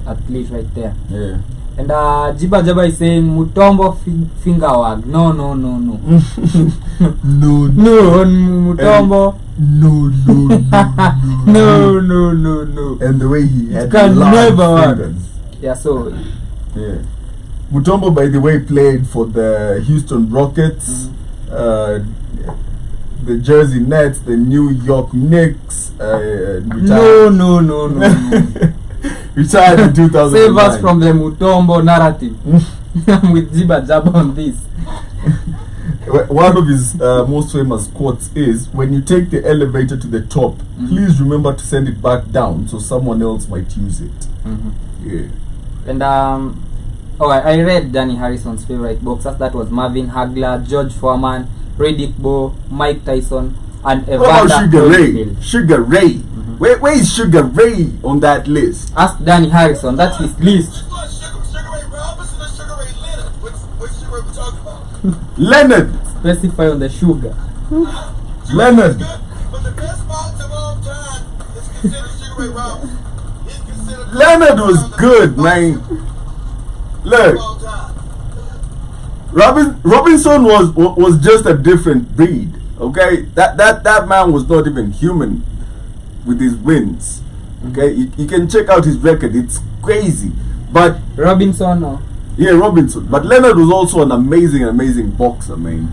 athlete right there. Yeah. And Jiba Jaba is saying Mutombo finger wag. No. No. No, Mutombo. No. No. And the way he had can long never work. fingers. Yeah, so Yeah. Mutombo, by the way, played for the Houston Rockets, the Jersey Nets, the New York Knicks. Retired. No. Retired in 2009. Save us from the Mutombo narrative. I'm with Jiba Jaba on this. One of his most famous quotes is, when you take the elevator to the top, please remember to send it back down so someone else might use it. Yeah. And I read Danny Harrison's favorite boxers. That was Marvin Hagler, George Foreman, Riddick Bowe, Mike Tyson, and What about Evander Sugar Ray? Holyfield. Sugar Ray. Where is Sugar Ray on that list? Ask Danny Harrison. That's his list. Which one? Sugar Ray Robinson or Sugar Ray Leonard? Which Sugar Ray we talking about? Leonard. Specify on the sugar. Leonard. Good, but the best boxer of all time is considered Sugar Ray Robinson. He's considered Leonard was the good, best man. boxer Look, of all time. Robinson was just a different breed. Okay, that man was not even human with his wins. Okay, you can check out his record. It's crazy. But Robinson or Yeah, Robinson. But Leonard was also an amazing boxer, man.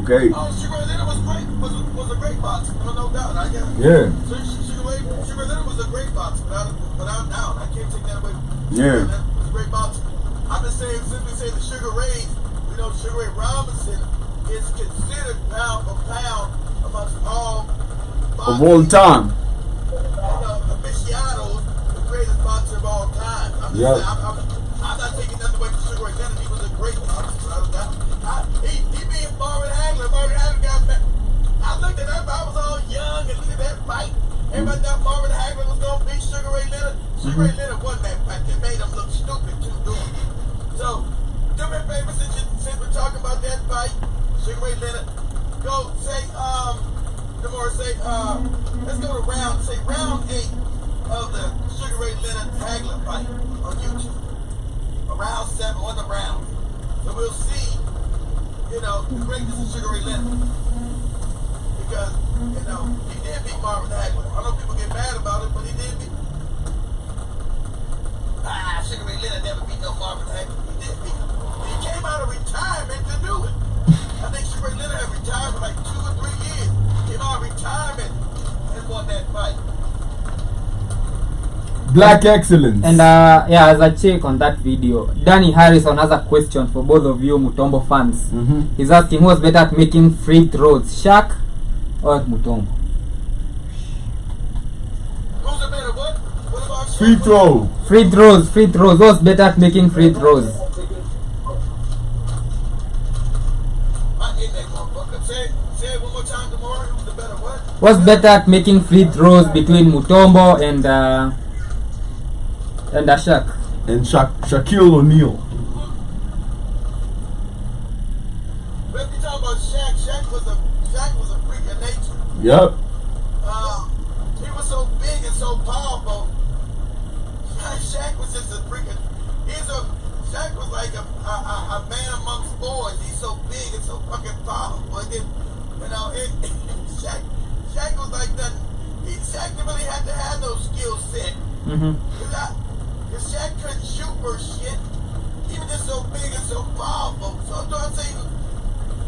Okay. Oh, Sugar Ray Leonard was great. Was a great boxer. No doubt. I guess. Yeah. Sugar Ray Leonard was a great boxer, without doubt. I can't take that away. Yeah. That was a great boxer. I'm just saying, simply saying the Sugar Rays, Sugar Ray Robinson is considered pound for pound amongst all Of all time. aficionados, the greatest boxer of all time. I'm just saying, I'm not taking nothing away from Sugar Ray Leonard. He was a great boxer. He beat Marvin Hagler. Marvin Hagler got back. I looked at that. I was all young and looked at that fight. Everybody thought Marvin Hagler was going to beat Sugar Ray Leonard. Sugar Ray Leonard won that fight. They made him look stupid too, doing it. So, do me a favor, since we're talking about that fight, Sugar Ray Leonard, go say, let's go to round 8 of the Sugar Ray Leonard Hagler fight on YouTube. Round 7 on the round. So we'll see, the greatness of Sugar Ray Leonard. Because, he did beat Marvin Hagler. I know people get mad about it, but he did beat. Sugar Ray Leonard never beat no Marvin Hagler. He did beat him. He came out of retirement to do it. I think Sugar Ray Leonard had retired for like 2 or 3 years. Came out of retirement and won that fight. Black excellence. And as I check on that video, Danny Harrison has a question for both of you Mutombo fans. He's asking who was better at making free throws, Shaq or Mutombo? Who's a better what? What about Shaq? Free throw. Free throws. Who was better at making free throws? Say it one more time, tomorrow. Who's the better what? What's better at making free throws between Mutombo and Shaq? And Shaquille O'Neal. But if you talk about Shaq, Shaq was a freak of nature. Yep. He was so big and so powerful. Shaq was just a freaking. Shaq was like a man amongst boys. He's so big and so fucking powerful. And then, Shaq was like that. Shaq didn't really have to have no skill set. Because Shaq couldn't shoot for shit. He was just so big and so powerful. So I'm saying,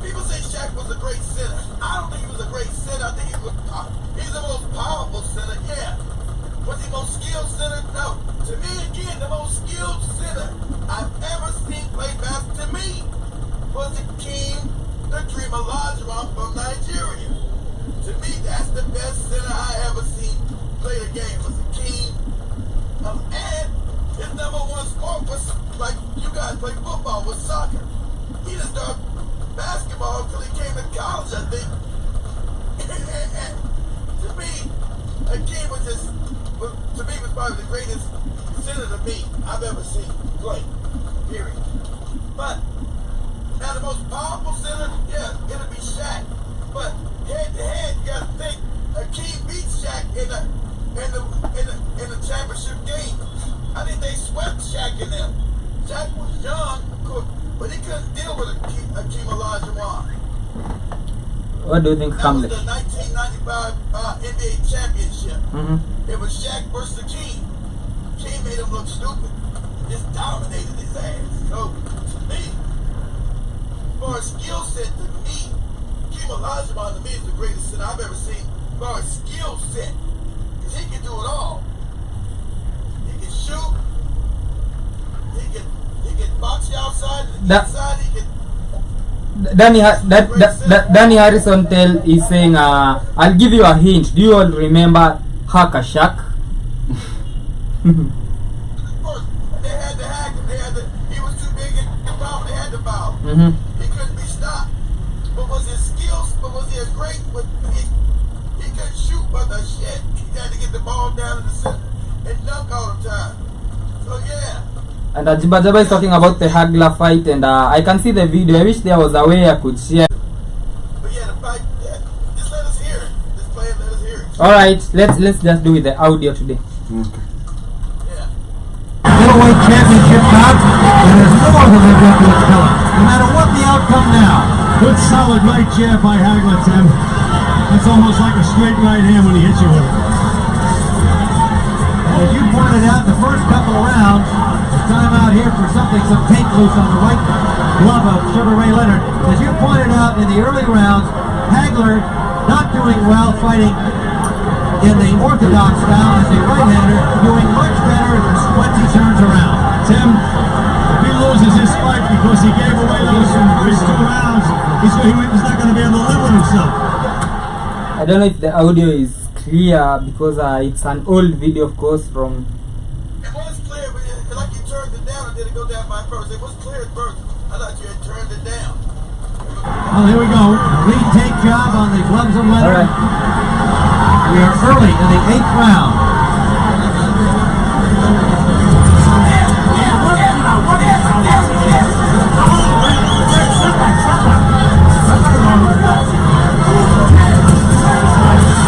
people say Shaq was a great center. I don't think he was a great center. I think he's the most powerful center, yeah. Was he most skilled center? No. To me, again, the most skilled center I've ever seen play basketball, to me, was the King, the Dream Olajuwon from Nigeria. To me, that's the best center I ever seen play the game, was the King. And his number one sport was, like you guys play football, was soccer. He didn't start basketball until he came to college, I think. And to me, again, was probably the greatest center to me I've ever seen play. Period. But now the most powerful center, yeah, it'll be Shaq. But head to head, you gotta think Akeem beat Shaq in the championship game. I think they swept Shaq in them. Shaq was young, but he couldn't deal with Akeem Olajuwon. What do you think comes next? That was the 1995 NBA championship. It was Shaq versus Akeem. Akeem made him look stupid. Just dominated his ass. So, to me, for a skill set, to me, Akeem Olajuwon to me is the greatest center I've ever seen. For a skill set, because he can do it all. He can shoot. He can box you outside. Inside, he can. Danny Harrison is saying, I'll give you a hint. Do you all remember Haka Shaq? They had to hack him. He was too big and powerful. They had to foul. He couldn't be stopped. But was his skills? But was he a great? He couldn't shoot but the shit. He had to get the ball down in the center and dunk all the time. So yeah. And Jibajaba is talking about the Hagler fight, and I can see the video. I wish there was a way I could share. But yeah, the fight. Yeah, just let us hear it. Just play it. Let us hear it. All right, let's just do with the audio today. Middleweight championship bout, and there's more than a decade coming. No matter what the outcome now. Good solid right jab by Hagler, Tim. That's almost like a straight right hand when he hits you with it. And as you pointed out, the first couple of rounds, time out here for some tape loose on the right glove of Sugar Ray Leonard. As you pointed out in the early rounds, Hagler not doing well fighting in the orthodox style as a right-hander, doing much better once he turns around. Tim, if he loses this fight because he gave away those first 2 rounds, he's not going to be able to live with himself. I don't know if the audio is clear because it's an old video, of course, from. It was clear, but like you turned it down and didn't go down by first. It was clear at first. I thought you had turned it down. Well, here we go. Lead take job on the gloves of Leonard. All right. We are early in the 8th round.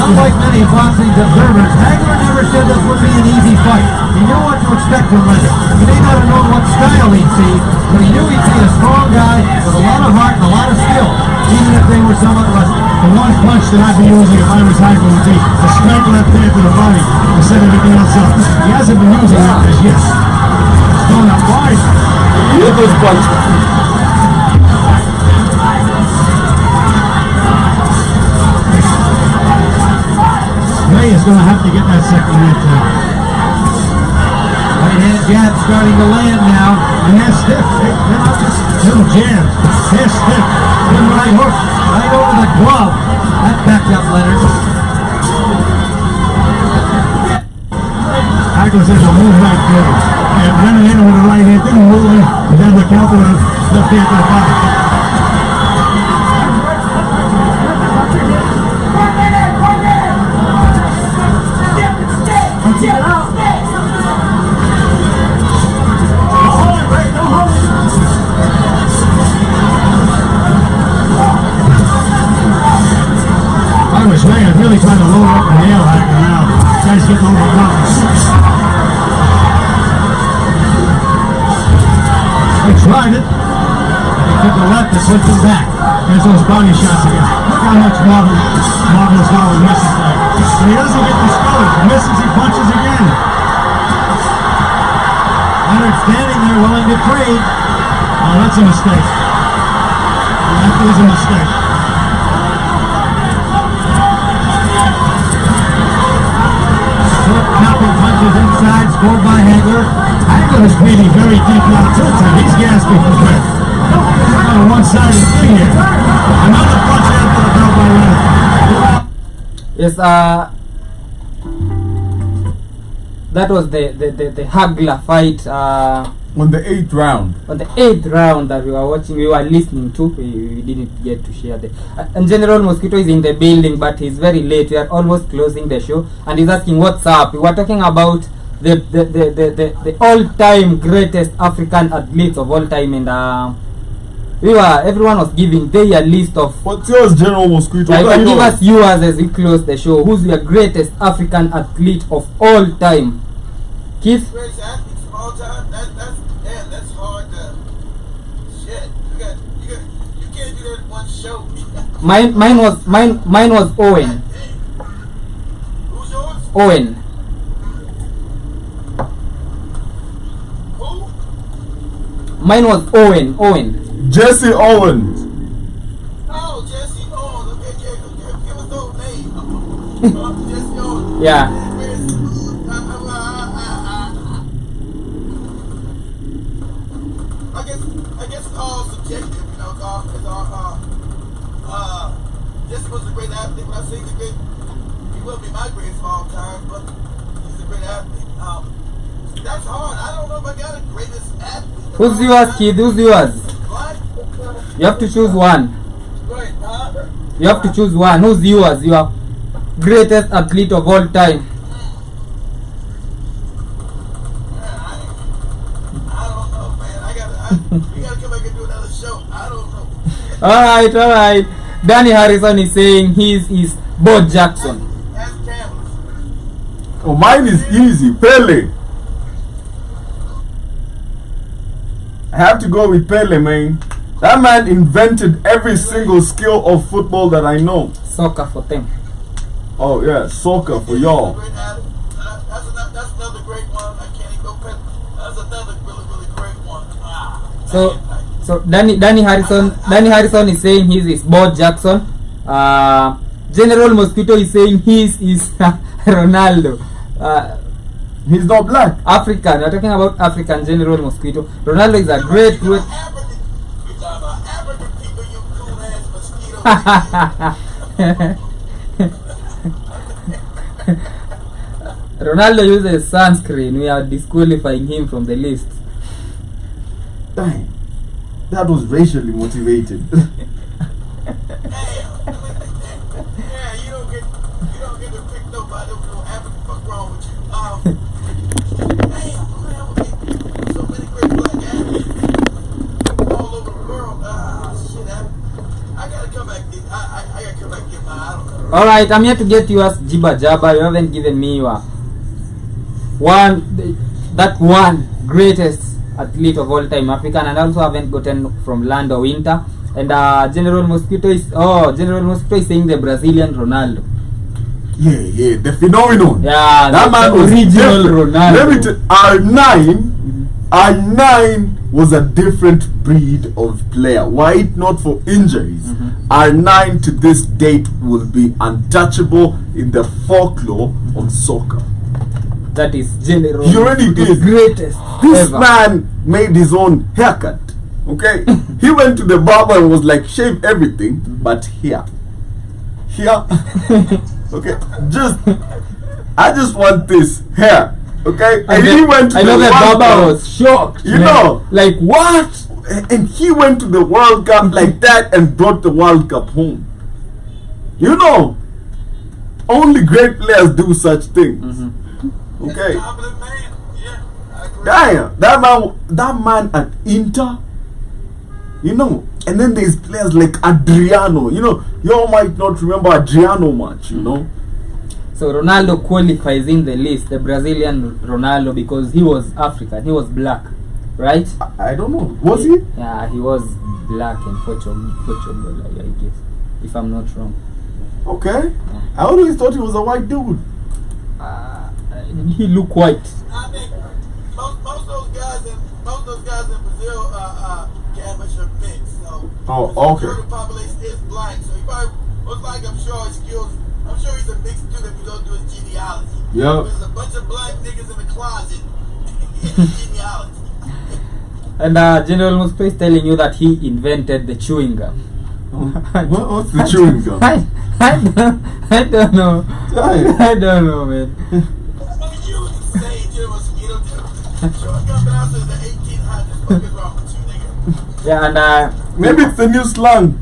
Unlike many boxing observers, Hagler never said this would be an easy fight. He knew what to expect from Leonard. He may not have known what style he'd see, but he knew he'd see a strong guy with a lot of heart and a lot of skill, even if they were somewhat rusty. The one punch that I'd be using if I was Hagler would be a straight left hand to the body to set everything else up. He hasn't been using that as yet. He's going up wide. Look at those punch. Ray is going to have to get that second hit down. Right hand jab starting to land now. And they're stiff. They're not just little jabs. They're stiff. Good right hook right over the glove. That backed up Leonard. Hagler says a move right there. And running in with the right hand, didn't move in, and then the counter with the left hand to the body. I'd really try to load up the nail Hagler now. Guy's getting overcome. He tried it. And he took the left and slipped him back. There's those body shots again. Look how much Marvel's Dollar misses there. And he doesn't get discouraged. He misses, he punches again. Leonard standing there willing to trade. Oh, that's a mistake. That was a mistake. Popping punches inside, scored by Hagler. Hagler is breathing very deep now too, Tim. He's gasping for breath. It's on a one-sided thing here. Another punch after the bell by Leonard. Yes, that was the Hagler fight On the 8th round. on the 8th round that we were watching, we were listening to. We didn't get to share the. And General Mosquito is in the building, but he's very late. We are almost closing the show, and he's asking what's up. We were talking about the all-time greatest African athletes of all time, and everyone was giving their list of. What's yours, General Mosquito? You What can are give yours? us yours as we close the show. Who's your greatest African athlete of all time? Keith? Greatest athletes of all time? That's hard to. Shit. You can't do that in one show. Mine was Owen. Who's yours? Owen. Who? Mine was Owen. Jesse Owens. Oh, Jesse Owens. Okay, give us those names. Jesse Owens. Yeah. I guess it's all subjective, you know. Jesse was a great athlete. When I say he's a great, he will be my greatest of all time, but he's a great athlete. That's hard. I don't know if I got a greatest athlete. Who's yours, Keith? Who's yours? What? You have to choose one. Right, huh? You have to choose one. Who's yours? Your greatest athlete of all time. I don't know, man. We gotta come back and do another show. I don't know. All right. Danny Harrison is saying his is Bo Jackson. That's Campbell. Oh, mine is easy. Pele. I have to go with Pele, man. That man invented every single skill of football that I know. Soccer for them. Oh yeah, soccer for y'all. That's another great one. I can't even go past. That's another really So Danny Harrison is saying his is Bo Jackson. General Mosquito is saying his is Ronaldo. He's not black. African. We're talking about African General Mosquito. Ronaldo is a great. You talking about African people, you cool ass mosquito. Ronaldo uses sunscreen. We are disqualifying him from the list. Dang. That was racially motivated. Yeah, you don't get to pick nobody up no African. Fuck wrong with you? Damn, man, so many great black athletes all over the world. Shit, I gotta come back. I gotta come back and get my. I don't know. All right, I'm here to get yours, Jiba Jabba. You haven't given me your one greatest athlete of all time, African, and also haven't gotten from land or winter. And General Mosquito is saying the Brazilian Ronaldo. Yeah, the phenomenon. Yeah, that man was original different. Ronaldo. Let me tell R9 was a different breed of player. Were it not for injuries, R9 to this date will be untouchable in the folklore of soccer. That is General. He already did. Greatest. This ever. man made his own haircut. Okay, he went to the barber and was like, shave everything, but here. Okay, I just want this hair. Okay, and he went to the barber Cup. was shocked. You man. know, like what? And he went to the World Cup like that and brought the World Cup home. You know, only great players do such things. Okay. Confident man. Yeah, I agree. Damn, that man at Inter, you know, and then there's players like Adriano. You know, you all might not remember Adriano much, you know. So Ronaldo qualifies in the list, the Brazilian Ronaldo, because he was African, he was black, right? I don't know. Was he? Yeah, he was black in Portugal, I guess, if I'm not wrong. Okay. I always thought he was a white dude. He looked white. I think most of those guys in Brazil Cabbage are mixed. So okay. The population is black, so he probably looks like I'm sure he's a mixed dude if you don't do his genealogy. Yeah. There's a bunch of black niggas in the closet in his genealogy. And General Mosquito is telling you that he invented the chewing gum. What's the chewing gum? I don't know. I don't know, man. You insane, Jim Mosquito. Chewing gum been out since the 1800s. What is wrong with you, nigga? Yeah, and maybe it's the new slang.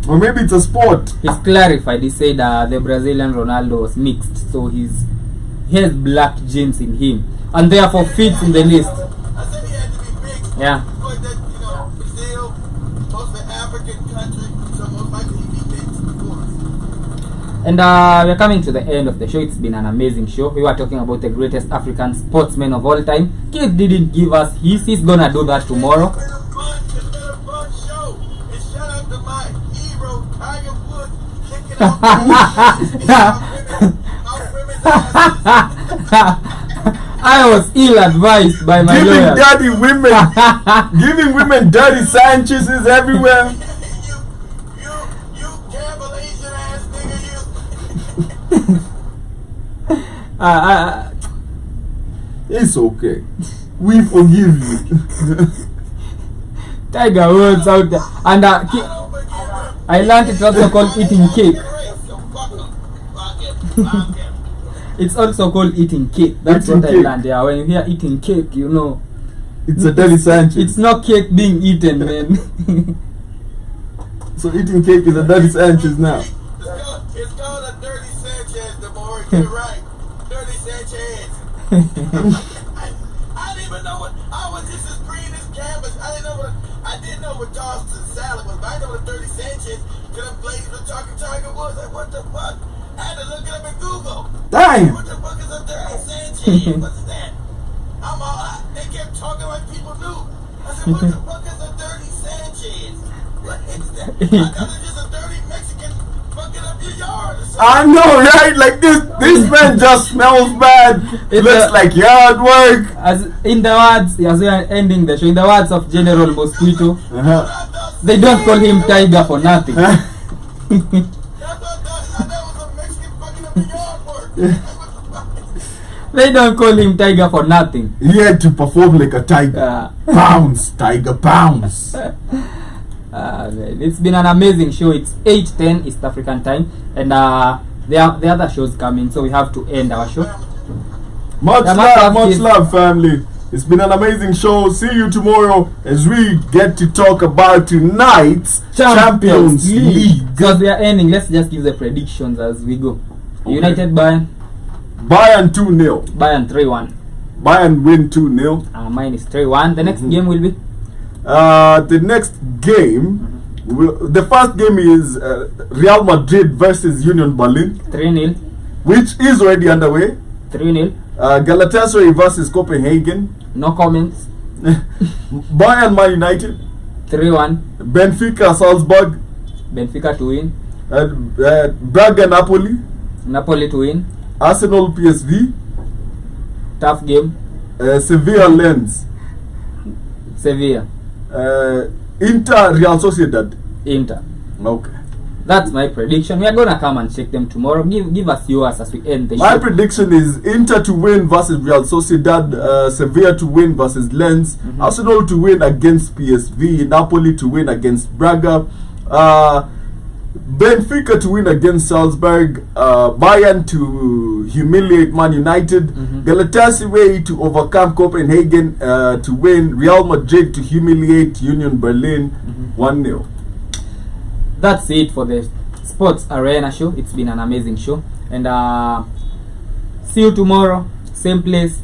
Or maybe it's a sport. He's clarified. He said the Brazilian Ronaldo was mixed, so he has black genes in him, and therefore fits in the list. I said he had to be mixed. Yeah. Like that, you know, Brazil, most of the African country, so most likely he'd be mixed, of course. And we're coming to the end of the show. It's been an amazing show. We were talking about the greatest African sportsmen of all time. Keith didn't give us his. He's gonna do that tomorrow. It's been a fun show. And shout out to my hero, Tiger Woods, kicking I was ill-advised by my lawyer. Giving women dirty Sanchez's everywhere. You gamble Asian ass nigga, you. It's okay. We forgive you. Tiger Woods out there. And I learned it's also called eating cake. It's also called eating cake. That's Eating what cake. I learned. Yeah, when you hear eating cake, you know. It's a dirty Sanchez. It's not cake being eaten, man. So eating cake is a dirty Sanchez now. It's called a dirty Sanchez, the more get it right. Dirty Sanchez. I didn't even know what I was just as green as canvas. I didn't know what Dawson's salad was, but I know what a dirty Sanchez because them ladies were talking Tiger Woods. Like, what the fuck? I had to look it up in Google. Damn. What the fuck is a dirty Sanchez? What's that? They kept talking like people knew. I said, what the fuck is a dirty Sanchez? What is that? I thought it was just a dirty Mexican fucking up your yard or something. I know, right? Like this man just smells bad. It looks like yard work. As in the words, as we are ending the show, in the words of General Mosquito, they don't call him Tiger for nothing. They don't call him Tiger for nothing. He had to perform like a tiger. Pounce, Tiger, pounce. It's been an amazing show. It's 8:10 East African time, and there are the other shows coming, so we have to end our show. Much love, family. It's been an amazing show. See you tomorrow as we get to talk about tonight's Champions League. Because we are ending, let's just give the predictions as we go. Okay. United Bayern 2-0. Bayern 3-1. Bayern win 2-0. Mine is 3-1. The next game will be? The next game, the first game is Real Madrid versus Union Berlin. 3-0. Which is already underway. 3-0. Galatasaray versus Copenhagen. No comments. Bayern Man United. 3-1. Benfica Salzburg. Benfica to win. Braga Napoli. Napoli to win. Arsenal PSV. Tough game. Sevilla Lens. Sevilla. Inter Real Sociedad. Inter. Okay. That's my prediction. We are gonna come and check them tomorrow. Give us yours as we end the show. My prediction is Inter to win versus Real Sociedad, Sevilla to win versus Lens, Arsenal to win against PSV, Napoli to win against Braga, Benfica to win against Salzburg, Bayern to humiliate Man United, Galatasaray to overcome Copenhagen, to win, Real Madrid to humiliate Union Berlin 1-0. That's it for the Sports Arena show. It's been an amazing show, and see you tomorrow, same place,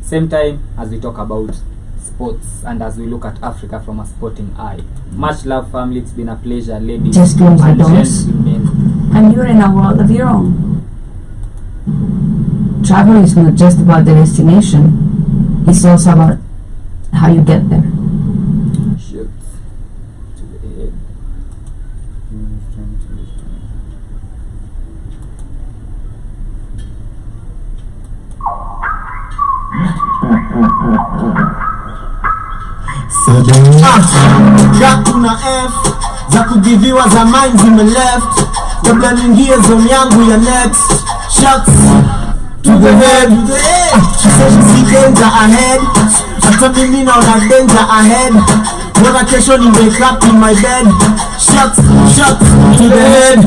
same time, as we talk about sports and as we look at Africa from a sporting eye. Much love, family. It's been a pleasure, ladies. Just close the doors. gentlemen. And you're in a world of your own. Travel is not just about the destination, it's also about how you get there. Shoot. To the head. Kuna F za kugiviwa zamani zime left, kabla niingie zone yangu ya next. Shots to the head. She said she see danger ahead, hata mimi naona danger ahead. Mbona kesho ni wake up in my bed. Shots to the head.